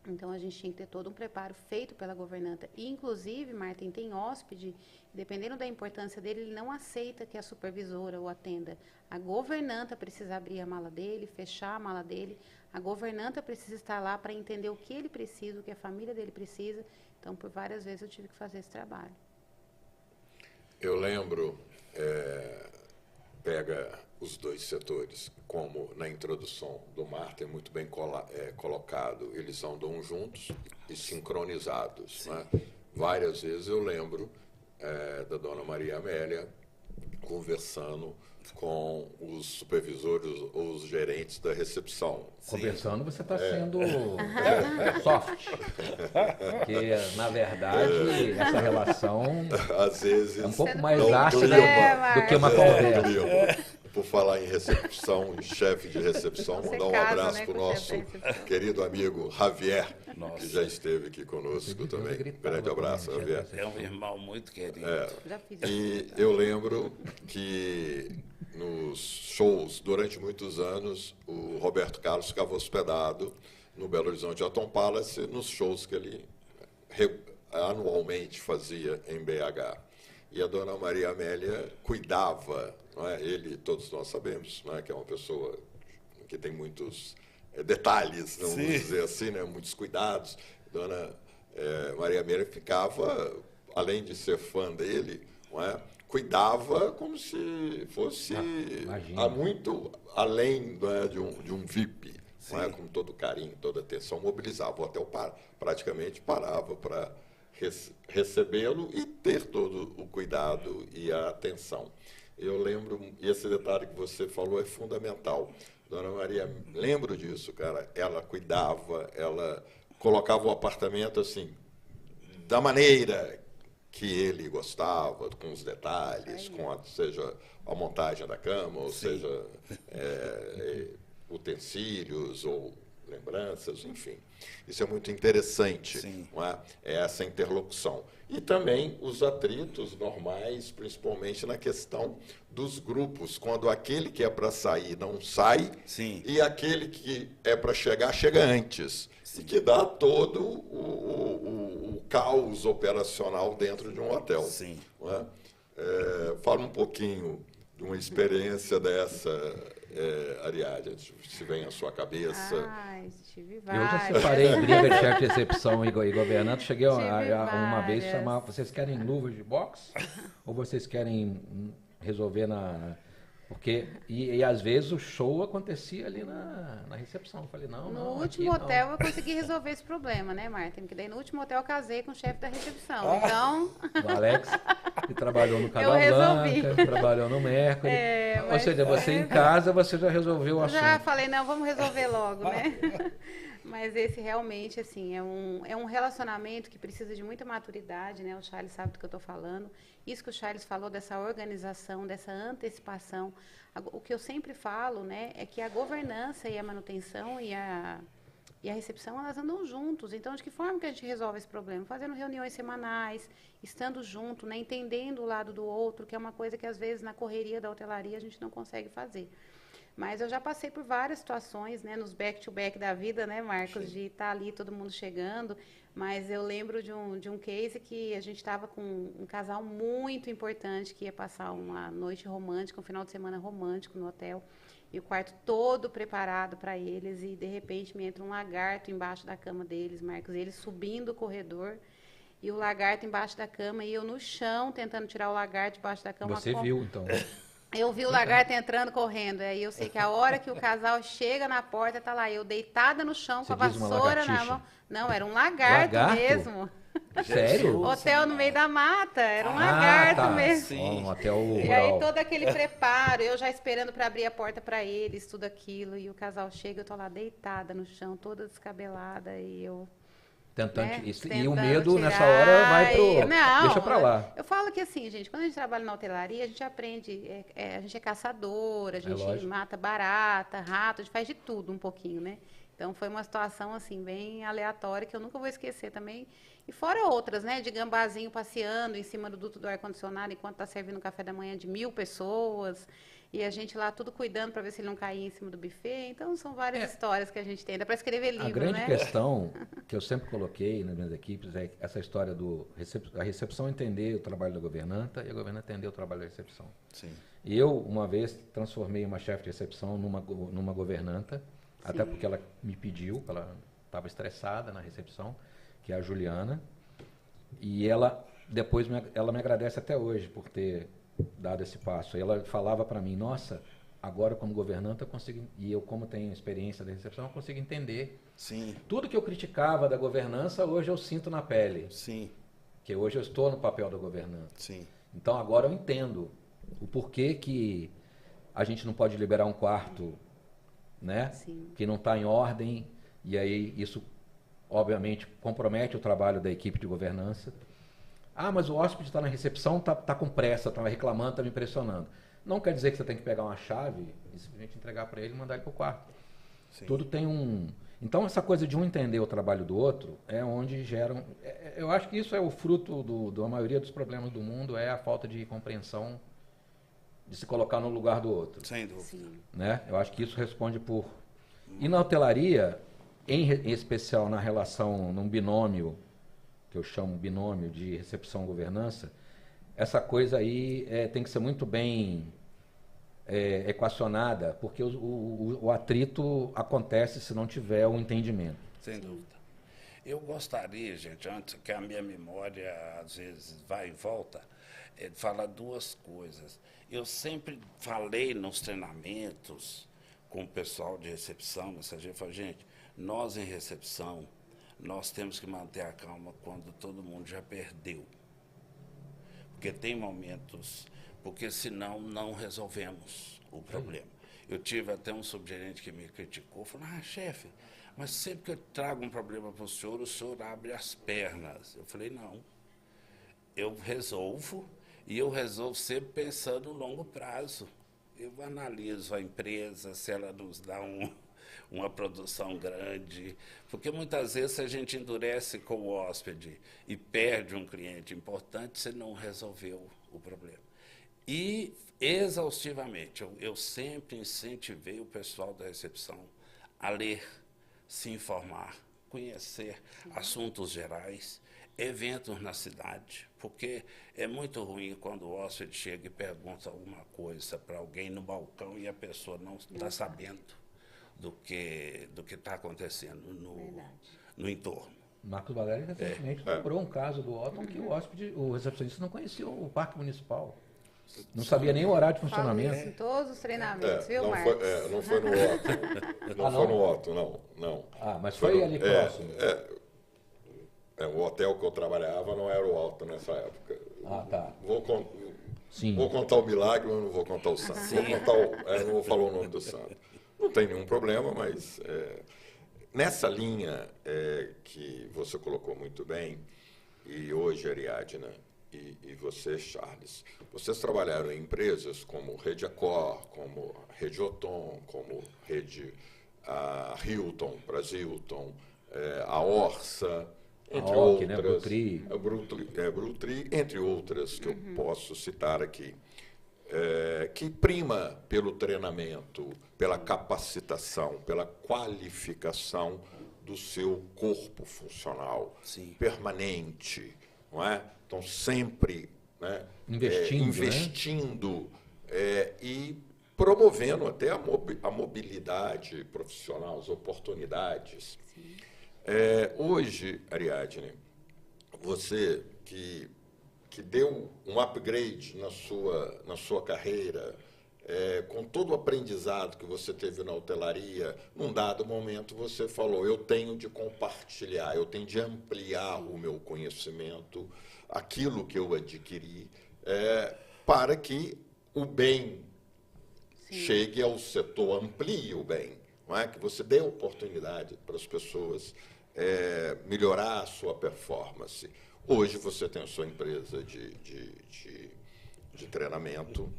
Então, a gente tinha que ter todo um preparo feito pela governanta. E, inclusive, Martin, tem hóspede, dependendo da importância dele, ele não aceita que a supervisora o atenda. A governanta precisa abrir a mala dele, fechar a mala dele. A governanta precisa estar lá para entender o que ele precisa, o que a família dele precisa. Então, por várias vezes, eu tive que fazer esse trabalho. Eu lembro, pega os dois setores, como na introdução do Marta é muito bem colocado, eles andam juntos e sincronizados. Né? Várias vezes eu lembro da dona Maria Amélia conversando com os supervisores ou os gerentes da recepção. Conversando, você está sendo soft. Porque, na verdade, essa relação às vezes é um pouco mais não ácida do que uma conversa. Por falar em recepção, em chefe de recepção, Você mandar um casa, abraço né, para o com o nosso chefe da recepção. querido amigo Javier, Nossa. que já esteve aqui conosco também. Grande abraço, Javier. É um irmão muito querido. Já fiz E isso. eu lembro que nos shows, durante muitos anos, o Roberto Carlos ficava hospedado no Belo Horizonte Atom Palace, nos shows que ele anualmente fazia em BH. E a dona Maria Amélia cuidava, não é? Ele, todos nós sabemos, não é? Que é uma pessoa que tem muitos detalhes, vamos dizer assim, né? Muitos cuidados. Dona Maria Amélia ficava, além de ser fã dele, não é? Cuidava como se fosse muito além, não é? de um VIP, não é? Com todo carinho, toda atenção, mobilizava. O hotel praticamente parava para recebê-lo e ter todo o cuidado e a atenção. Eu lembro, e esse detalhe que você falou é fundamental. Dona Maria, lembro disso, cara. Ela cuidava, ela colocava o apartamento assim, da maneira que ele gostava, com os detalhes, seja a montagem da cama, ou seja, utensílios ou lembranças, enfim. Isso é muito interessante, não é? Essa interlocução. E também os atritos normais, principalmente na questão dos grupos, quando aquele que é para sair não sai, e aquele que é para chegar, chega antes. E que dá todo o caos operacional dentro de um hotel. Não é? Fala um pouquinho de uma experiência dessa, Ariadne, se vem à sua cabeça. Tive Eu várias. já separei briga de chefe de recepção e governante. Cheguei uma vez a várias. chamar, vocês querem luvas de boxe? Ou vocês querem resolver Porque, e às vezes o show acontecia ali na recepção. Eu falei, não, No não. último aqui, hotel não. eu consegui resolver esse problema, né, Marta? Porque daí no último hotel eu casei com o chefe da recepção. Então. O Alex, que trabalhou no Eu resolvi. Casablanca, trabalhou no Mercury. Ou seja, você em casa, você já resolveu o assunto. Já falei, não, vamos resolver logo, né? Mas esse realmente, assim, é um relacionamento que precisa de muita maturidade, né? O Charles sabe do que eu estou falando. Isso que o Charles falou dessa organização, dessa antecipação. O que eu sempre falo, né, é que a governança e a manutenção e a recepção, elas andam juntos. Então, de que forma que a gente resolve esse problema? Fazendo reuniões semanais, estando junto, né, entendendo o lado do outro, que é uma coisa que, às vezes, na correria da hotelaria, a gente não consegue fazer. Mas eu já passei por várias situações, né, nos back-to-back da vida, né, Marcos, de estar ali, todo mundo chegando. Mas eu lembro de um case que a gente estava com um casal muito importante que ia passar uma noite romântica, um final de semana romântico no hotel. E o quarto todo preparado para eles. E, de repente, me entra um lagarto embaixo da cama deles, Marcos. Eles subindo o corredor e o lagarto embaixo da cama. E eu no chão, tentando tirar o lagarto embaixo da cama. Você viu, então. Eu vi o lagarto entrando, correndo. Aí eu sei que a hora que o casal chega na porta, tá lá eu deitada no chão com a vassoura na mão. Não, era um lagarto mesmo. Sério? Hotel no meio da mata, era um lagarto mesmo. Um hotel rural. E aí todo aquele preparo, eu já esperando para abrir a porta para eles, tudo aquilo. E o casal chega, eu tô lá deitada no chão, toda descabelada. E eu... Tentando, né? E o medo, nessa hora, vai pro... Não, deixa pra lá. Eu falo que assim, gente, quando a gente trabalha na hotelaria, a gente aprende, a gente é caçador, a gente mata barata, rato, a gente faz de tudo um pouquinho, né? Então, foi uma situação, assim, bem aleatória, que eu nunca vou esquecer também. E fora outras, né? De gambazinho passeando em cima do duto do ar-condicionado, enquanto está servindo o café da manhã de 1000 pessoas. E a gente lá tudo cuidando para ver se ele não caía em cima do buffet. Então, são várias histórias que a gente tem. Dá para escrever livro, né? A grande questão que eu sempre coloquei nas minhas equipes é essa história a recepção entender o trabalho da governanta e a governanta entender o trabalho da recepção. Sim. E eu, uma vez, transformei uma chefe de recepção numa governanta, até porque ela me pediu, ela estava estressada na recepção, que é a Juliana. E ela, depois, ela me agradece até hoje por ter dado esse passo. Aí ela falava para mim, nossa, agora como governanta eu consigo, e eu como tenho experiência da recepção, eu consigo entender. Sim, Tudo que eu criticava da governança, hoje eu sinto na pele. sim, Que hoje eu estou no papel da governança. sim. Então agora eu entendo o porquê que a gente não pode liberar um quarto, né? Sim. Que não está em ordem, e aí isso obviamente compromete o trabalho da equipe de governança. Ah, mas o hóspede está na recepção, tá com pressa, está reclamando, está me impressionando. Não quer dizer que você tem que pegar uma chave e simplesmente entregar para ele e mandar ele para o quarto. Sim. Tudo tem um... Então, essa coisa de um entender o trabalho do outro é onde geram... Eu acho que isso é o fruto da maioria dos problemas do mundo, é a falta de compreensão de se colocar no lugar do outro. Sem dúvida. Sim. Né? Eu acho que isso responde por... E na hotelaria, em especial na relação, num binômio, que eu chamo binômio de recepção-governança, essa coisa aí tem que ser muito bem equacionada, porque o atrito acontece se não tiver um entendimento. Sem dúvida. Eu gostaria, gente, antes que a minha memória às vezes vai e volta, de falar duas coisas. Eu sempre falei nos treinamentos com o pessoal de recepção, mensageiro, eu falo, gente, nós em recepção, nós temos que manter a calma quando todo mundo já perdeu. Porque tem momentos, porque senão não resolvemos o problema. Eu tive até um subgerente que me criticou, falou, chefe, mas sempre que eu trago um problema para o senhor abre as pernas. Eu falei, não, eu resolvo, e eu resolvo sempre pensando no longo prazo. Eu analiso a empresa, se ela nos dá uma produção grande, porque muitas vezes a gente endurece com o hóspede e perde um cliente importante, você não resolveu o problema. E, exaustivamente, eu sempre incentivei o pessoal da recepção a ler, se informar, conhecer assuntos gerais, eventos na cidade, porque é muito ruim quando o hóspede chega e pergunta alguma coisa para alguém no balcão e a pessoa não está sabendo do que está acontecendo no entorno. Marcos Valério recentemente lembrou um caso do Otton que o recepcionista não conhecia o parque municipal. Não sabia nem o horário de Falo funcionamento. isso em todos os treinamentos, viu, não Marcos? não foi no Otton. Não foi no Otton, não. Ah, mas foi ali próximo. O hotel que eu trabalhava não era o Otton nessa época. Ah, tá. Sim. Vou contar o milagre, mas não vou contar o santo. Não vou falar o nome do santo. Não tem nenhum problema, mas nessa linha que você colocou muito bem, e hoje, Ariadna, e você, Charles, vocês trabalharam em empresas como Rede Accor, como Rede Oton, como Rede Hilton, Brasilton, a Orsa, entre outras, né? Brutri, entre outras que eu posso citar aqui, que prima pelo treinamento, pela capacitação, pela qualificação do seu corpo funcional. Sim. Permanente, não é? Então, sempre, né, investindo e promovendo até a mobilidade profissional, as oportunidades. Hoje, Ariadne, você que deu um upgrade na sua carreira, com todo o aprendizado que você teve na hotelaria, num dado momento você falou, eu tenho de compartilhar, eu tenho de ampliar o meu conhecimento, aquilo que eu adquiri, para que o bem chegue ao setor, amplie o bem, não é? Que você dê oportunidade para as pessoas melhorar a sua performance. Hoje você tem a sua empresa de treinamento,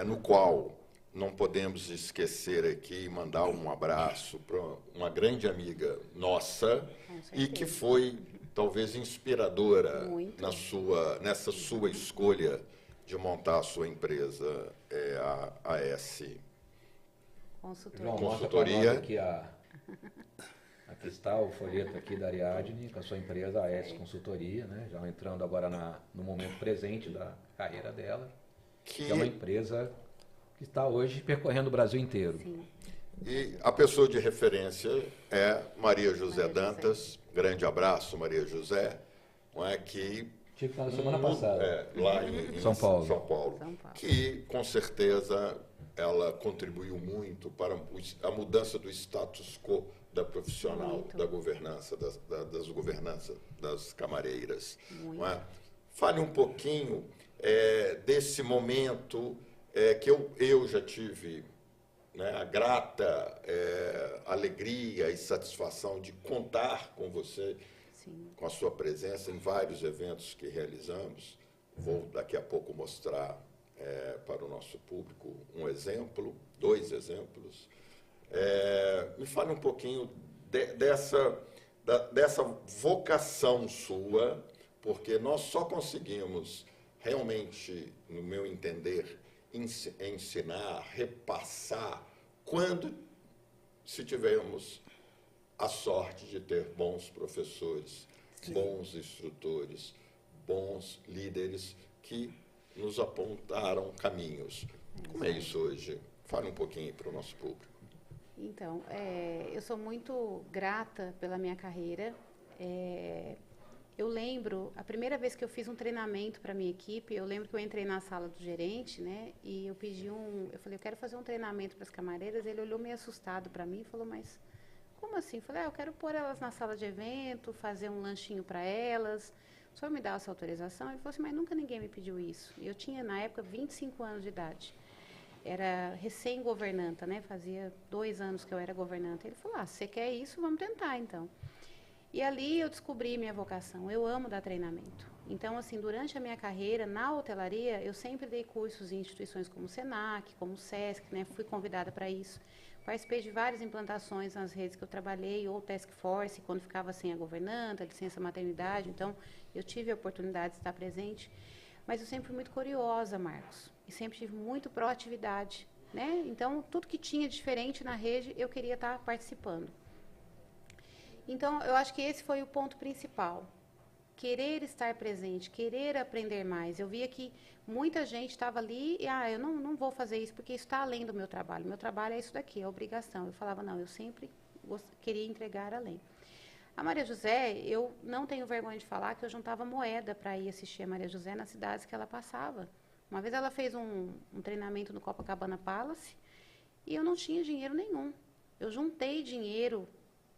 no qual não podemos esquecer aqui, mandar um abraço para uma grande amiga nossa e que foi talvez inspiradora nessa sua escolha de montar a sua empresa, a AS Consultoria. Aqui está o folheto aqui da Ariadne, com a sua empresa, a AS Consultoria, né? Já entrando agora no momento presente da carreira dela, que é uma empresa que está hoje percorrendo o Brasil inteiro. Sim. E a pessoa de referência é Maria José Dantas. Grande abraço, Maria José. Não é que Tive na semana passada. Lá em São Paulo. São Paulo. Que, com certeza, ela contribuiu muito para a mudança do status quo da profissional, Muito. da governança, das governanças das camareiras. Muito. Não é? Fale um pouquinho desse momento que eu já tive, né, a grata alegria e satisfação de contar com você, Sim. com a sua presença em vários eventos que realizamos. Vou daqui a pouco mostrar para o nosso público um exemplo, 2 exemplos. Me fale um pouquinho dessa vocação sua, porque nós só conseguimos realmente, no meu entender, ensinar, repassar, se tivermos a sorte de ter bons professores, bons instrutores, bons líderes que nos apontaram caminhos. Como é isso hoje? Fale um pouquinho para o nosso público. Então, eu sou muito grata pela minha carreira. Eu lembro, a primeira vez que eu fiz um treinamento para a minha equipe, eu lembro que eu entrei na sala do gerente, né, e eu falei, eu quero fazer um treinamento para as camareiras. Ele olhou meio assustado para mim e falou, mas como assim? Eu falei, eu quero pôr elas na sala de evento, fazer um lanchinho para elas. O senhor me dá essa autorização? Ele falou assim, mas nunca ninguém me pediu isso. Eu tinha, na época, 25 anos de idade. Era recém-governanta, né? Fazia 2 anos que eu era governanta. Ele falou, você quer isso? Vamos tentar, então. E ali eu descobri minha vocação. Eu amo dar treinamento. Então, assim, durante a minha carreira na hotelaria, eu sempre dei cursos em instituições como o Senac, como o Sesc, né? Fui convidada para isso. Participei de várias implantações nas redes que eu trabalhei, ou Task Force, quando ficava sem a governanta, licença maternidade. Então, eu tive a oportunidade de estar presente. Mas eu sempre fui muito curiosa, Marcos. E sempre tive muito proatividade, né? Então, tudo que tinha diferente na rede, eu queria estar participando. Então, eu acho que esse foi o ponto principal. Querer estar presente, querer aprender mais. Eu via que muita gente estava ali e, eu não vou fazer isso porque isso está além do meu trabalho. Meu trabalho é isso daqui, é obrigação. Eu falava, não, eu sempre queria entregar além. A Maria José, eu não tenho vergonha de falar que eu juntava moeda para ir assistir a Maria José nas cidades que ela passava. Uma vez ela fez um treinamento no Copacabana Palace e eu não tinha dinheiro nenhum. Eu juntei dinheiro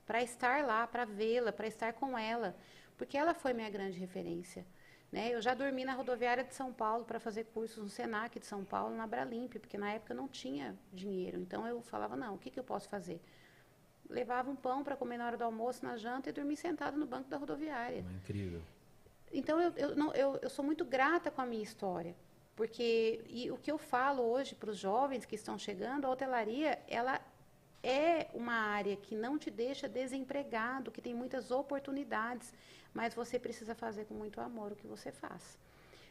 para estar lá, para vê-la, para estar com ela, porque ela foi minha grande referência. Né? Eu já dormi na rodoviária de São Paulo para fazer cursos no Senac de São Paulo, na Abralimp, porque na época não tinha dinheiro. Então eu falava, não, o que eu posso fazer? Levava um pão para comer na hora do almoço, na janta, e dormi sentada no banco da rodoviária. Incrível. Então, eu sou muito grata com a minha história. Porque o que eu falo hoje para os jovens que estão chegando, a hotelaria, ela é uma área que não te deixa desempregado, que tem muitas oportunidades, mas você precisa fazer com muito amor o que você faz.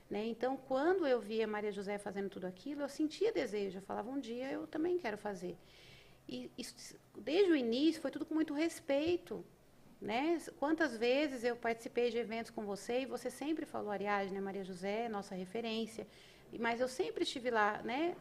Né? Então, quando eu via Maria José fazendo tudo aquilo, eu sentia desejo. Eu falava, um dia eu também quero fazer. E isso, desde o início, foi tudo com muito respeito. Né? Quantas vezes eu participei de eventos com você e você sempre falou, Ariadne, Maria José, nossa referência. Mas eu sempre estive lá, né,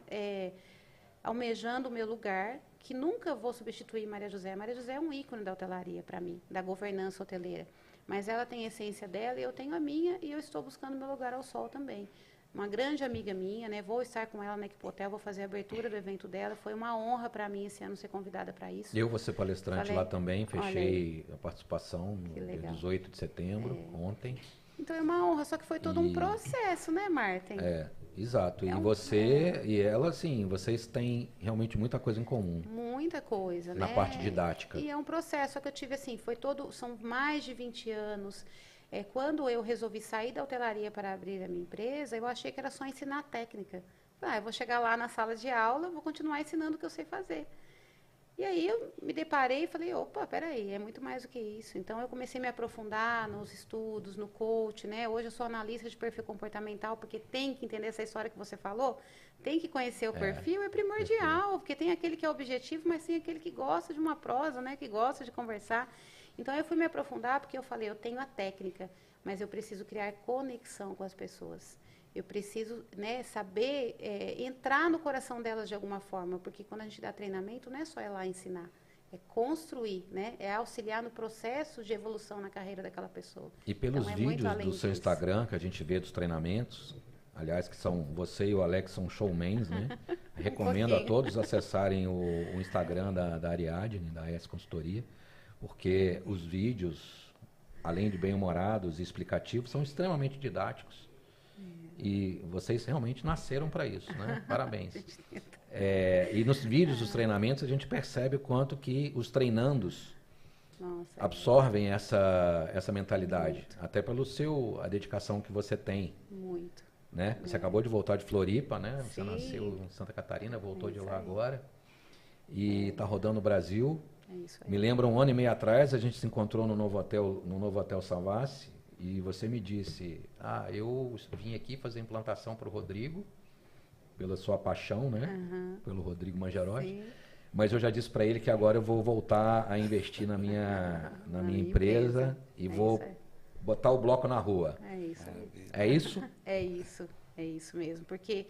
almejando o meu lugar, que nunca vou substituir Maria José. Maria José é um ícone da hotelaria para mim, da governança hoteleira. Mas ela tem a essência dela e eu tenho a minha, e eu estou buscando meu lugar ao sol também. Uma grande amiga minha, né? Vou estar com ela na Equipe Hotel, vou fazer a abertura do evento dela. Foi uma honra para mim esse ano ser convidada para isso. Eu vou ser palestrante lá também, fechei a participação no dia 18 de setembro, ontem. Então é uma honra, só que foi todo um processo, né, Martin? Exato. E você e ela, sim, vocês têm realmente muita coisa em comum. Muita coisa, na né? parte didática. E é um processo, só que eu tive assim, são mais de 20 anos. Quando eu resolvi sair da hotelaria para abrir a minha empresa, eu achei que era só ensinar técnica. Eu vou chegar lá na sala de aula, vou continuar ensinando o que eu sei fazer. E aí eu me deparei e falei, opa, peraí, é muito mais do que isso. Então eu comecei a me aprofundar nos estudos, no coach, né? Hoje eu sou analista de perfil comportamental, porque tem que entender essa história que você falou, tem que conhecer o perfil, é primordial, porque tem aquele que é objetivo, mas tem aquele que gosta de uma prosa, né? Que gosta de conversar. Então, eu fui me aprofundar porque eu falei, eu tenho a técnica, mas eu preciso criar conexão com as pessoas. Eu preciso, né, saber entrar no coração delas de alguma forma, porque quando a gente dá treinamento, não é só ir lá ensinar, é construir, né? É auxiliar no processo de evolução na carreira daquela pessoa. E pelos Então, é muito vídeos além do seu disso. Instagram, que a gente vê dos treinamentos, aliás, que são você e o Alex são showmans, né? Recomendo a pouquinho. todos acessarem o Instagram da Ariadne, da AS Consultoria, porque os vídeos, além de bem-humorados e explicativos, são extremamente didáticos. E vocês realmente nasceram para isso, né? Parabéns. E nos vídeos dos treinamentos a gente percebe o quanto que os treinandos Nossa, absorvem essa mentalidade, até a dedicação que você tem, muito. né? Você acabou de voltar de Floripa, né? Você Sim. nasceu em Santa Catarina, voltou de isso lá aí. agora e está rodando o Brasil. É isso aí. Me lembro 1 ano e meio atrás, a gente se encontrou no novo hotel Savassi e você me disse, eu vim aqui fazer implantação para o Rodrigo, pela sua paixão, né? Pelo Rodrigo Mangerotti. Sim. Mas eu já disse para ele que agora eu vou voltar a investir na minha empresa e vou isso aí. botar o bloco na rua. É isso aí. É isso? É isso mesmo, porque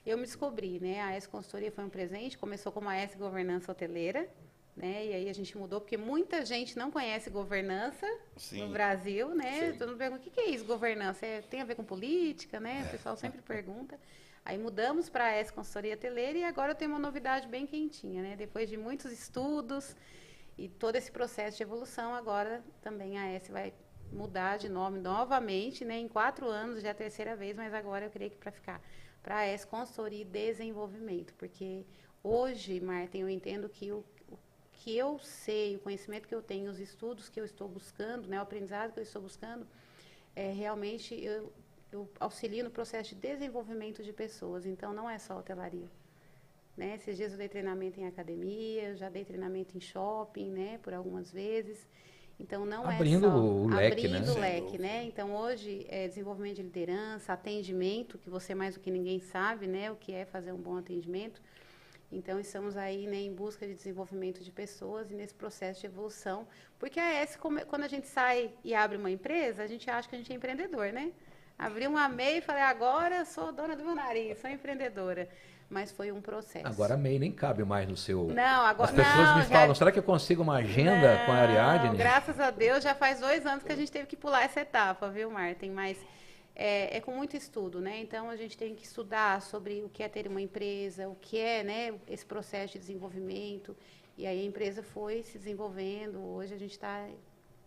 eu me descobri, né? A AS Consultoria foi um presente, começou como a AS Governança Hoteleira, né? E aí a gente mudou, porque muita gente não conhece governança no Brasil, né? Sim. Todo mundo pergunta, o que é isso, governança? Tem a ver com política, né? O pessoal sempre pergunta. Aí mudamos para a AS Consultoria Hoteleira e agora eu tenho uma novidade bem quentinha, né? Depois de muitos estudos e todo esse processo de evolução, agora também a AS vai mudar de nome novamente, né? Em 4 anos, já é a 3ª vez, mas agora eu creio que para ficar para a AS Consultoria e Desenvolvimento, porque hoje, Marta, eu entendo que o que eu sei, o conhecimento que eu tenho, os estudos que eu estou buscando, né? O aprendizado que eu estou buscando, realmente eu auxilio no processo de desenvolvimento de pessoas, então não é só hotelaria. Né? Esses dias eu dei treinamento em academia, eu já dei treinamento em shopping, né? Por algumas vezes. Então não Abrindo é só o leque, abrindo né? o leque, né? Então hoje é desenvolvimento de liderança, atendimento, que você mais do que ninguém sabe, né? O que é fazer um bom atendimento. Então estamos aí, né, em busca de desenvolvimento de pessoas e nesse processo de evolução, porque a AS, quando a gente sai e abre uma empresa, a gente acha que a gente é empreendedor, né? Abri uma MEI e falei, agora sou dona do meu nariz, sou empreendedora. Mas foi um processo. Agora a MEI nem cabe mais no seu... Não, agora... As pessoas não, me falam, será que eu consigo uma agenda com a Ariadne? Graças a Deus, já faz 2 anos que a gente teve que pular essa etapa, viu, Martin? Mas é com muito estudo, né? Então, a gente tem que estudar sobre o que é ter uma empresa, o que é, né, esse processo de desenvolvimento. E aí a empresa foi se desenvolvendo. Hoje a gente está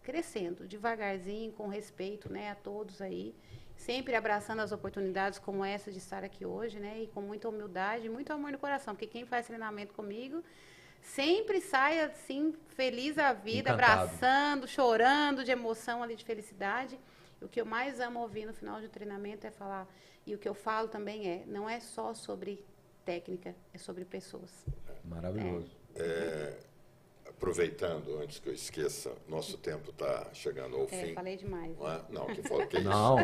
crescendo devagarzinho, com respeito, né, a todos aí. Sempre abraçando as oportunidades como essa de estar aqui hoje, né? E com muita humildade, muito amor no coração. Porque quem faz treinamento comigo sempre sai assim, feliz a vida, Encantado. Abraçando, chorando de emoção ali, de felicidade. E o que eu mais amo ouvir no final de um treinamento é falar, e o que eu falo também não é só sobre técnica, é sobre pessoas. Maravilhoso. Aproveitando, antes que eu esqueça, nosso tempo está chegando ao fim. Falei demais. Não, que fala que é isso. Não,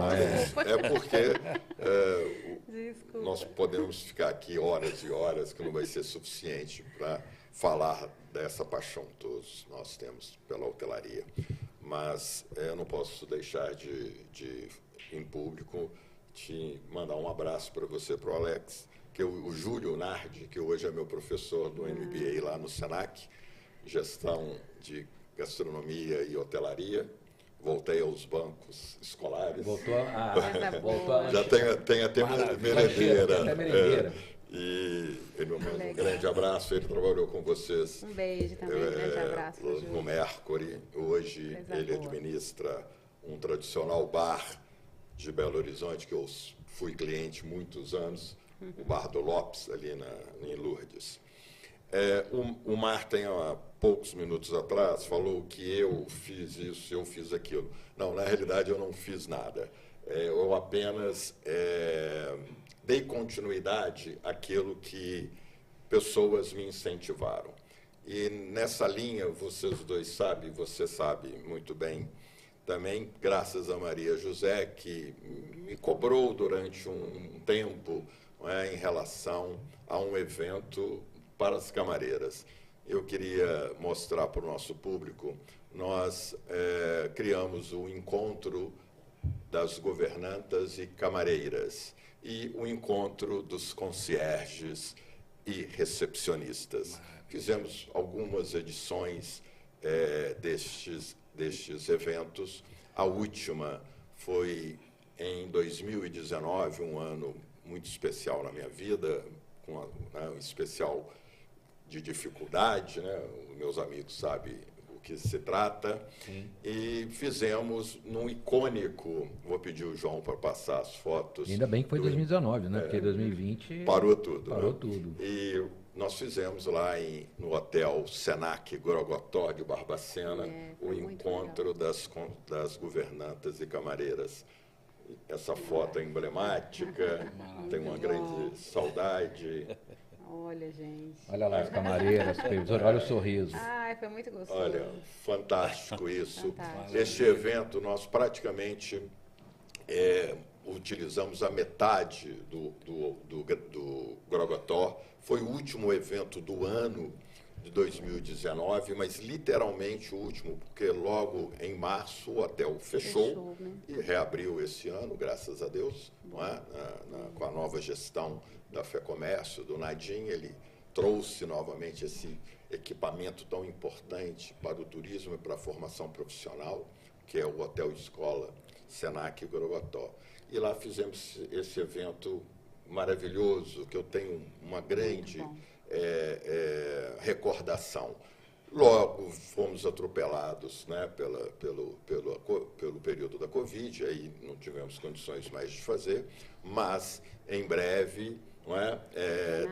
porque Desculpa. nós podemos ficar aqui horas e horas, que não vai ser suficiente para falar dessa paixão que todos nós temos pela hotelaria. Mas eu não posso deixar de em público, te mandar um abraço para você, para o Alex, que o Júlio Nardi, que hoje é meu professor do MBA lá no Senac, gestão de gastronomia e hotelaria. Voltei aos bancos escolares. Voltou a... Já tem até merendeira. Até merendeira. E ele me manda um grande abraço. Ele trabalhou com vocês. Um beijo também, um grande abraço. No Mercury. Hoje ele administra um tradicional bar de Belo Horizonte, que eu fui cliente muitos anos, o Bar do Lopes, ali em Lourdes. O Martin, há poucos minutos atrás, falou que eu fiz isso, eu fiz aquilo. Não, na realidade eu não fiz nada. Eu apenas dei continuidade àquilo que pessoas me incentivaram. E nessa linha, vocês dois sabem, você sabe muito bem também, graças a Maria José, que me cobrou durante um tempo em relação a um evento para as camareiras. Eu queria mostrar para o nosso público, nós criamos o encontro das governantas e camareiras e o encontro dos concierges e recepcionistas. Fizemos algumas edições destes eventos. A última foi em 2019, um ano muito especial na minha vida, um especial de dificuldade, né? Os meus amigos sabem o que se trata. Sim. E fizemos num icônico, vou pedir o João para passar as fotos. Ainda bem que foi 2019, né? Porque 2020... Parou tudo. Parou, né? tudo. E nós fizemos lá no Hotel Senac Gorogotó de Barbacena o encontro das governantas e camareiras. Essa foto é emblemática, tem uma grande saudade. Olha, gente. Olha lá as camareiras, supervisores, olha o sorriso. Ai, foi muito gostoso. Olha, fantástico isso. Fantástico. Este evento, nós praticamente utilizamos a metade do Gorogotó. Foi o último evento do ano de 2019, mas literalmente o último, porque logo em março o hotel fechou né? E reabriu esse ano, graças a Deus, não é? Com a nova gestão da FEComércio, do Nadim, ele trouxe novamente esse equipamento tão importante para o turismo e para a formação profissional, que é o Hotel Escola Senac Gorogotó. E lá fizemos esse evento maravilhoso, que eu tenho uma grande recordação. Logo fomos atropelados, né, pelo período da Covid, aí não tivemos condições mais de fazer, mas em breve não é,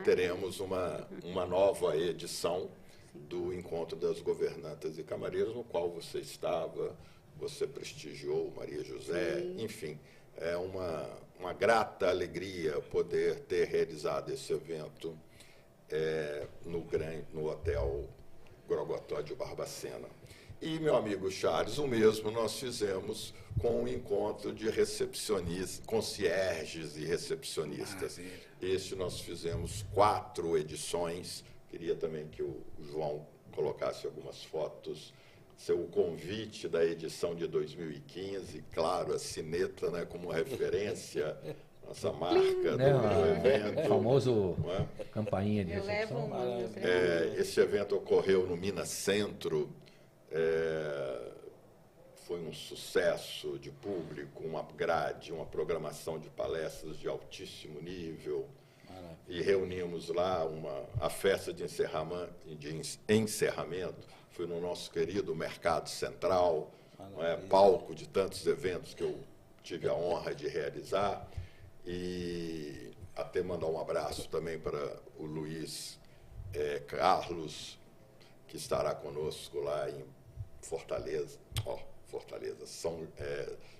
teremos uma nova edição do Encontro das Governantas e Camareiras, no qual você estava, você prestigiou, Maria José, enfim, é uma grata alegria poder ter realizado esse evento no Hotel Gorogotó de Barbacena. E, meu amigo Charles, o mesmo nós fizemos com o encontro de recepcionistas, concierges e recepcionistas. Este nós fizemos 4 edições. Queria também que o João colocasse algumas fotos. O convite da edição de 2015, claro, a sineta, né, como referência, nossa marca do evento. O famoso campainha de recepção. Esse evento ocorreu no Minas Centro, foi um sucesso de público, uma grade, uma programação de palestras de altíssimo nível. E reunimos lá a festa de encerramento, foi no nosso querido Mercado Central, palco de tantos eventos que eu tive a honra de realizar. E até mandar um abraço também para o Luiz Carlos, que estará conosco lá em Fortaleza,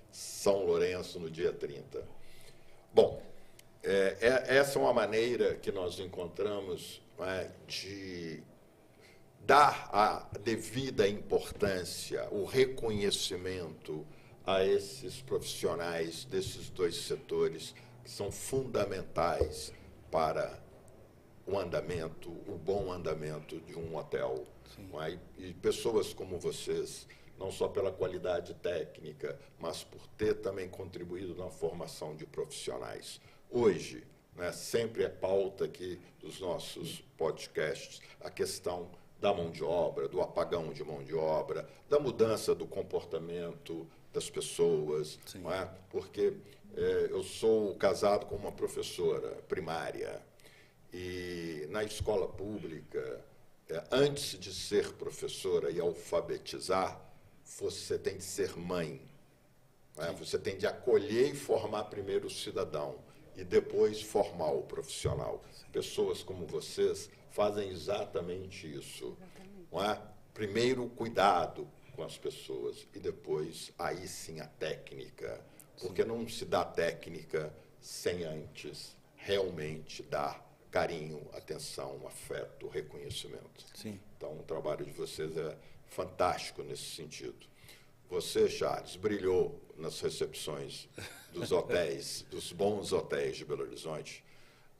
São Lourenço, no dia 30. Bom, essa é uma maneira que nós encontramos de dar a devida importância, o reconhecimento a esses profissionais desses 2 setores que são fundamentais para o bom andamento de um hotel. E pessoas como vocês, não só pela qualidade técnica, mas por ter também contribuído na formação de profissionais. Hoje, né, sempre é pauta aqui dos nossos podcasts a questão da mão de obra, do apagão de mão de obra, da mudança do comportamento das pessoas, não é? Porque eu sou casado com uma professora primária e na escola pública, antes de ser professora e alfabetizar, você tem de ser mãe. Você tem de acolher e formar primeiro o cidadão e depois formar o profissional. Pessoas como vocês fazem exatamente isso. Não é? Primeiro o cuidado com as pessoas e depois, aí sim, a técnica. Porque não se dá técnica sem antes realmente dar carinho, atenção, afeto, reconhecimento. Sim. Então, o trabalho de vocês é fantástico nesse sentido. Você, Charles, brilhou nas recepções dos hotéis, dos bons hotéis de Belo Horizonte.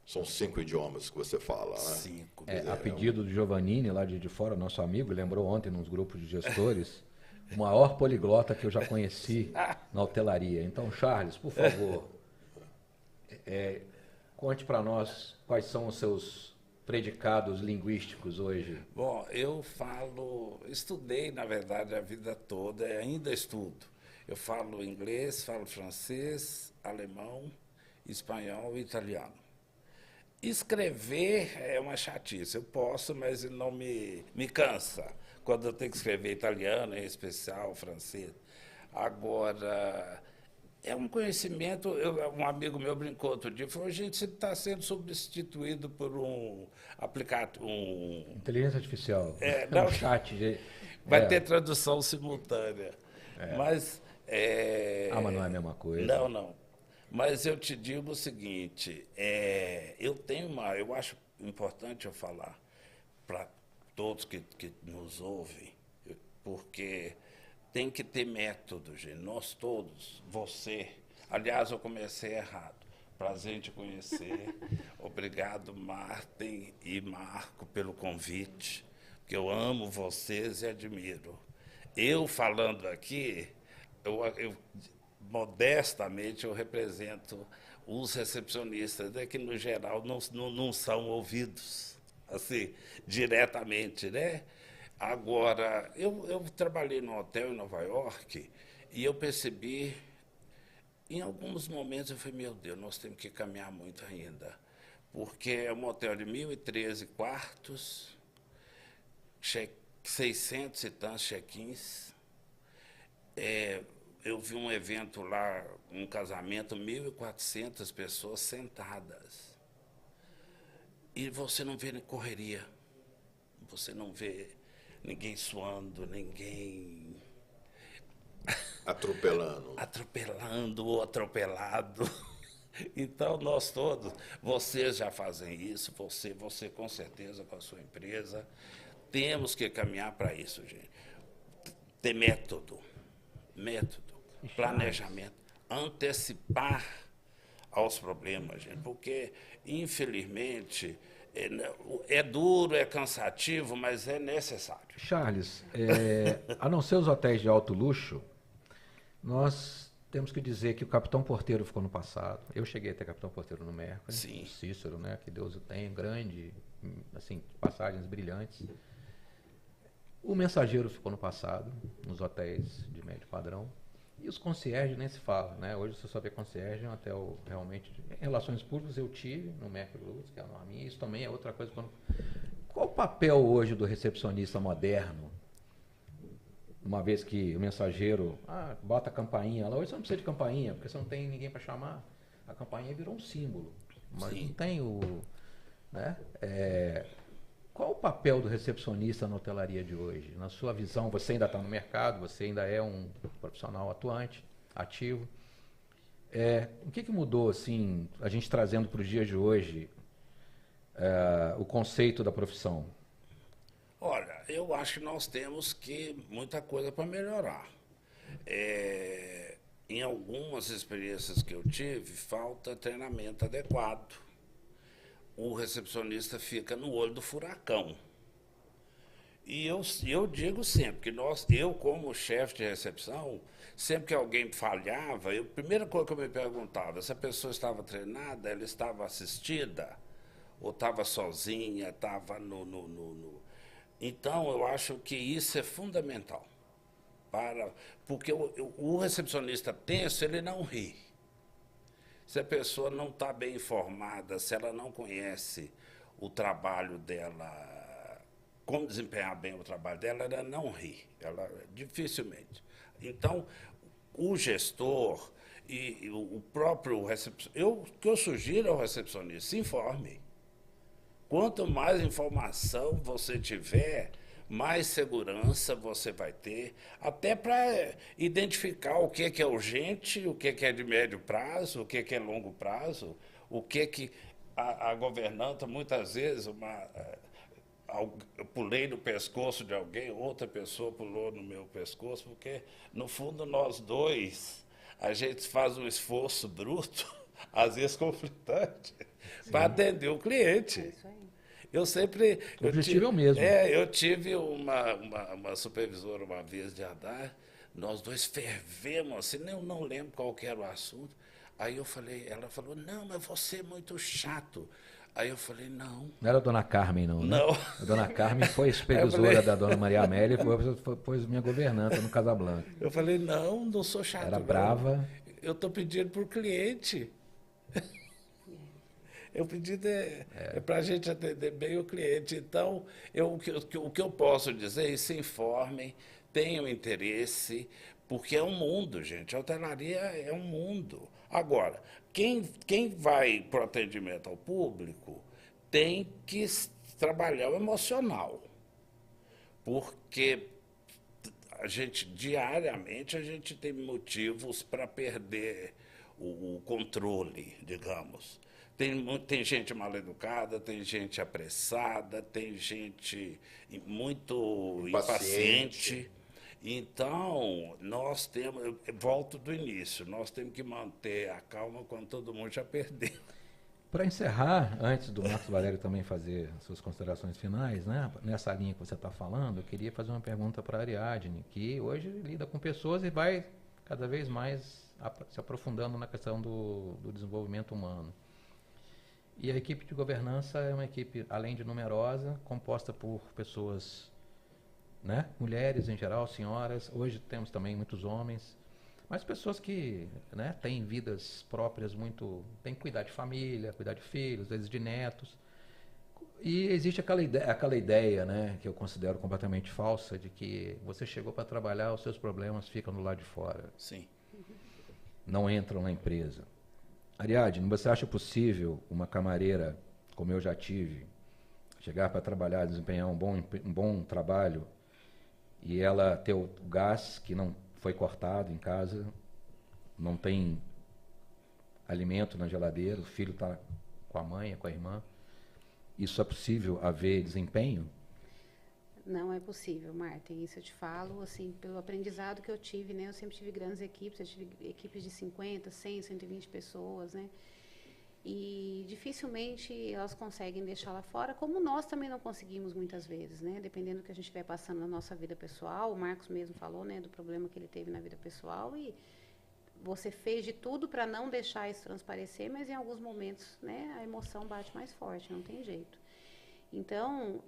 São 5 idiomas que você fala, né? 5. A pedido do Giovannini, lá de fora, nosso amigo, lembrou ontem nos grupos de gestores, o maior poliglota que eu já conheci na hotelaria. Então, Charles, por favor, conte para nós quais são os seus predicados linguísticos hoje? Bom, estudei, na verdade, a vida toda, e ainda estudo. Eu falo inglês, falo francês, alemão, espanhol e italiano. Escrever é uma chatice. Eu posso, mas não me cansa. Quando eu tenho que escrever italiano, em especial, francês. Agora, é um conhecimento. Um amigo meu brincou outro dia, falou: gente, você está sendo substituído por um aplicativo. Inteligência artificial. Não, um chat. Vai ter tradução simultânea. Mas. Mas não é a mesma coisa. Não. Mas eu te digo o seguinte: eu acho importante eu falar para todos que nos ouvem, porque tem que ter método, gente. Nós todos, você. Aliás, eu comecei errado. Prazer em te conhecer. Obrigado, Martem e Marco, pelo convite, que eu amo vocês e admiro. Eu falando aqui, modestamente, eu represento os recepcionistas, que, no geral, não são ouvidos, assim, diretamente, né? Agora, eu trabalhei num hotel em Nova York e eu percebi, em alguns momentos, eu falei: meu Deus, nós temos que caminhar muito ainda, porque é um hotel de 1.013 quartos, 600 e tantos check-ins. Eu vi um evento lá, um casamento, 1.400 pessoas sentadas. E você não vê correria. Você não vê ninguém suando, ninguém... Atropelando ou atropelado. Então, nós todos, vocês já fazem isso, você com certeza com a sua empresa. Temos que caminhar para isso, gente. Ter método, planejamento, antecipar aos problemas, gente, porque, infelizmente, é duro, é cansativo, mas é necessário. Charles, a não ser os hotéis de alto luxo, nós temos que dizer que o Capitão Porteiro ficou no passado. Eu cheguei a ter Capitão Porteiro no Mercury, Sim. O Cícero, né, que Deus o tenha, grande, assim, passagens brilhantes. O Mensageiro ficou no passado, nos hotéis de médio padrão. E os concierges nem se fala, né? Hoje você só vê concierge em hotel realmente... Em relações públicas eu tive no Mercury Luz, que é a Norminha. Isso também é outra coisa. Qual o papel hoje do recepcionista moderno? Uma vez que o mensageiro... bota a campainha lá. Hoje você não precisa de campainha, porque você não tem ninguém para chamar. A campainha virou um símbolo. Mas Sim. não tem o... né? Qual o papel do recepcionista na hotelaria de hoje? Na sua visão, você ainda está no mercado, você ainda é um profissional atuante, ativo. O que mudou, assim, a gente trazendo para os dias de hoje, o conceito da profissão? Olha, eu acho que nós temos muita coisa para melhorar. Em algumas experiências que eu tive, falta treinamento adequado. O recepcionista fica no olho do furacão. E eu digo sempre que eu, como chefe de recepção, sempre que alguém falhava, a primeira coisa que eu me perguntava, se a pessoa estava treinada, ela estava assistida, ou estava sozinha, estava Então, eu acho que isso é fundamental. Porque o recepcionista tenso, ele não ri. Se a pessoa não está bem informada, se ela não conhece o trabalho dela, como desempenhar bem o trabalho dela, ela não ri, dificilmente. Então, o gestor e o próprio recepcionista, o que eu sugiro ao recepcionista: se informe. Quanto mais informação você tiver, mais segurança você vai ter, até para identificar o que é urgente, o que é de médio prazo, o que é longo prazo, o que a governanta, muitas vezes, eu pulei no pescoço de alguém, outra pessoa pulou no meu pescoço, porque, no fundo, nós dois, a gente faz um esforço bruto, às vezes conflitante, para atender o cliente. É isso aí. O objetivo é o mesmo. Eu tive uma supervisora uma vez de andar, nós dois fervemos, assim, eu não lembro qual que era o assunto. Aí ela falou: não, mas você é muito chato. Aí eu falei, não. Não era a dona Carmen, não, né? Não. A dona Carmen foi supervisora falei... da dona Maria Amélia e foi minha governanta no Casablanca. Eu falei, não sou chato. Era não. brava. Eu estou pedindo para o cliente. Eu pedi para a gente atender bem o cliente. Então, o que eu posso dizer é se informem, tenham interesse, porque é um mundo, gente. A hotelaria é um mundo. Agora, quem vai para o atendimento ao público tem que trabalhar o emocional, porque diariamente, a gente tem motivos para perder o controle, digamos. Tem gente mal educada, tem gente apressada, tem gente muito impaciente. Então, nós temos, eu volto do início, nós temos que manter a calma quando todo mundo já perdeu. Para encerrar, antes do Marcos Valério também fazer suas considerações finais, né? Nessa linha que você está falando, eu queria fazer uma pergunta para a Ariadne, que hoje lida com pessoas e vai cada vez mais se aprofundando na questão do desenvolvimento humano. E a equipe de governança é uma equipe, além de numerosa, composta por pessoas, né? Mulheres em geral, senhoras. Hoje temos também muitos homens, mas pessoas que, né, têm vidas próprias têm que cuidar de família, cuidar de filhos, às vezes de netos. E existe aquela ideia, né, que eu considero completamente falsa, de que você chegou para trabalhar, os seus problemas ficam do lado de fora. Sim. Não entram na empresa. Ariadne, você acha possível uma camareira, como eu já tive, chegar para trabalhar, desempenhar um bom trabalho, e ela ter o gás que não foi cortado em casa, não tem alimento na geladeira, o filho está com a mãe, com a irmã? Isso é possível haver desempenho? Não é possível, Marta. Isso eu te falo, assim, pelo aprendizado que eu tive, né? Eu sempre tive grandes equipes, eu tive equipes de 50, 100, 120 pessoas, né? E dificilmente elas conseguem deixar lá fora, como nós também não conseguimos muitas vezes, né? Dependendo do que a gente estiver passando na nossa vida pessoal. O Marcos mesmo falou, né, do problema que ele teve na vida pessoal, e você fez de tudo para não deixar isso transparecer, mas em alguns momentos, né, a emoção bate mais forte, não tem jeito. Então,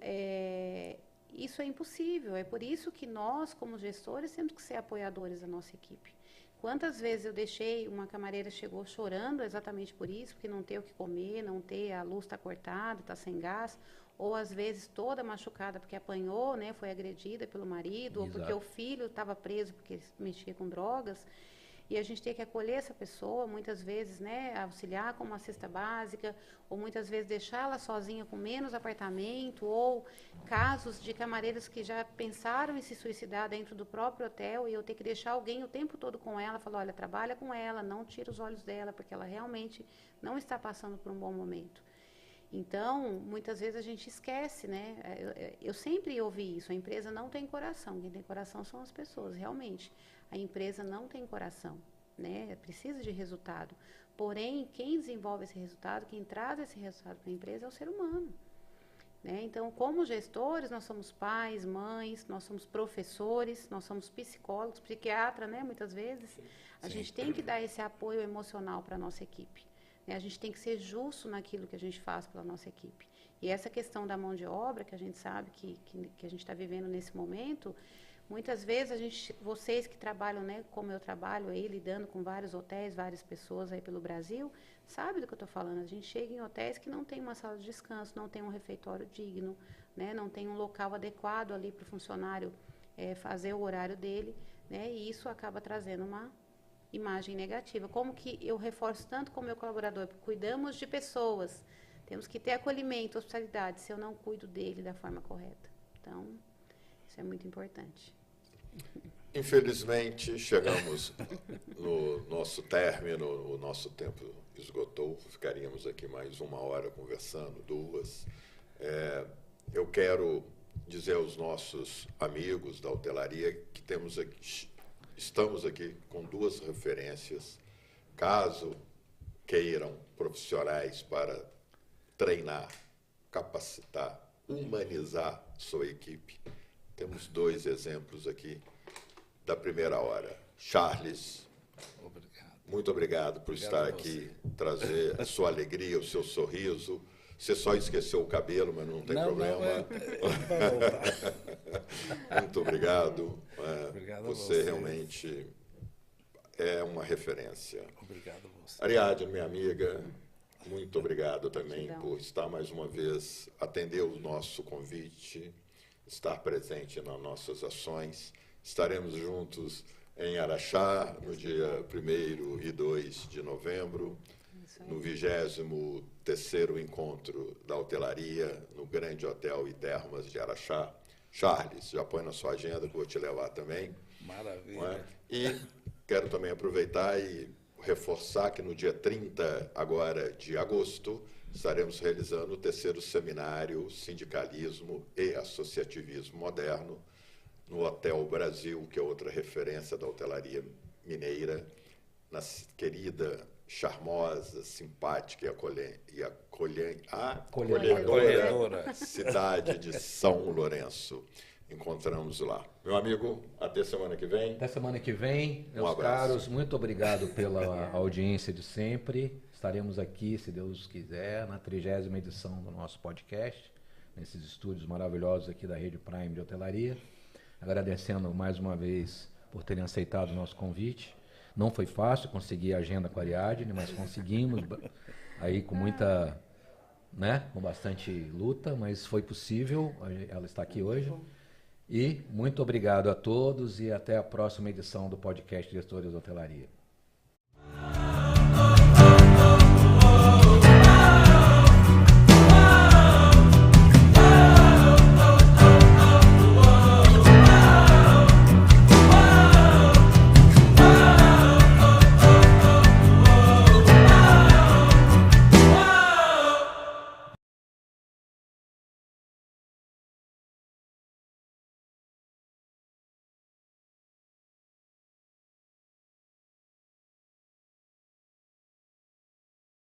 isso é impossível. É por isso que nós, como gestores, temos que ser apoiadores da nossa equipe. Quantas vezes eu deixei, uma camareira chegou chorando exatamente por isso, porque não tem o que comer, não tem, a luz está cortada, está sem gás, ou às vezes toda machucada porque apanhou, né, foi agredida pelo marido, ou porque o filho estava preso porque mexia com drogas. E a gente tem que acolher essa pessoa, muitas vezes, né, auxiliar com uma cesta básica, ou muitas vezes deixá-la sozinha com menos apartamento, ou casos de camareiras que já pensaram em se suicidar dentro do próprio hotel, e eu ter que deixar alguém o tempo todo com ela, falar, olha, trabalha com ela, não tira os olhos dela, porque ela realmente não está passando por um bom momento. Então, muitas vezes a gente esquece, né? Eu sempre ouvi isso, a empresa não tem coração, quem tem coração são as pessoas, realmente. A empresa não tem coração, né? Precisa de resultado. Porém, quem desenvolve esse resultado, quem traz esse resultado para a empresa é o ser humano, né? Então, como gestores, nós somos pais, mães, nós somos professores, nós somos psicólogos, psiquiatra, né? Muitas vezes, a gente tem que dar esse apoio emocional para a nossa equipe. A gente tem que ser justo naquilo que a gente faz pela nossa equipe. E essa questão da mão de obra, que a gente sabe que a gente está vivendo nesse momento, muitas vezes vocês que trabalham, né, como eu trabalho aí, lidando com vários hotéis, várias pessoas aí pelo Brasil, sabem do que eu estou falando. A gente chega em hotéis que não tem uma sala de descanso, não tem um refeitório digno, né, não tem um local adequado ali para o funcionário fazer o horário dele, né, e isso acaba trazendo uma imagem negativa. Como que eu reforço tanto com o meu colaborador? Cuidamos de pessoas, temos que ter acolhimento, hospitalidade, se eu não cuido dele da forma correta. Então, isso é muito importante. Infelizmente, chegamos no nosso término, o nosso tempo esgotou, ficaríamos aqui mais 1 hora conversando, 2. Eu quero dizer aos nossos amigos da hotelaria que estamos aqui com 2 referências, caso queiram profissionais para treinar, capacitar, humanizar sua equipe. Temos 2 exemplos aqui da primeira hora. Charles, muito obrigado por estar aqui, trazer a sua alegria, o seu sorriso, Você só esqueceu o cabelo, mas não tem problema. Vai voltar. Muito obrigado. Obrigado a Você vocês. realmente é uma referência. Obrigado a você. Ariadne, minha amiga, muito obrigado também Gratidão. por estar mais uma vez, atender o nosso convite, estar presente nas nossas ações. Estaremos juntos em Araxá, no dia 1º e 2 de novembro, Isso aí. no 23º Encontro da Hotelaria, no Grande Hotel e Termas de Araxá. Charles, já põe na sua agenda que eu vou te levar também. Maravilha. Não é? E quero também aproveitar e reforçar que no dia 30 agora de agosto estaremos realizando o 3º Seminário Sindicalismo e Associativismo Moderno no Hotel Brasil, que é outra referência da hotelaria mineira, na querida, charmosa, simpática e acolhedora cidade de São Lourenço. Encontramos lá. Meu amigo, até semana que vem. Até semana que vem, meus abraço. caros, muito obrigado pela audiência de sempre. Estaremos aqui, se Deus quiser, na 30ª edição do nosso podcast, nesses estúdios maravilhosos aqui da Rede Prime de Hotelaria. Agradecendo mais uma vez por terem aceitado o nosso convite. Não foi fácil conseguir a agenda com a Ariadne, mas conseguimos aí com muita, né, com bastante luta, mas foi possível. Ela está aqui hoje. E muito obrigado a todos e até a próxima edição do podcast Gestores da Hotelaria.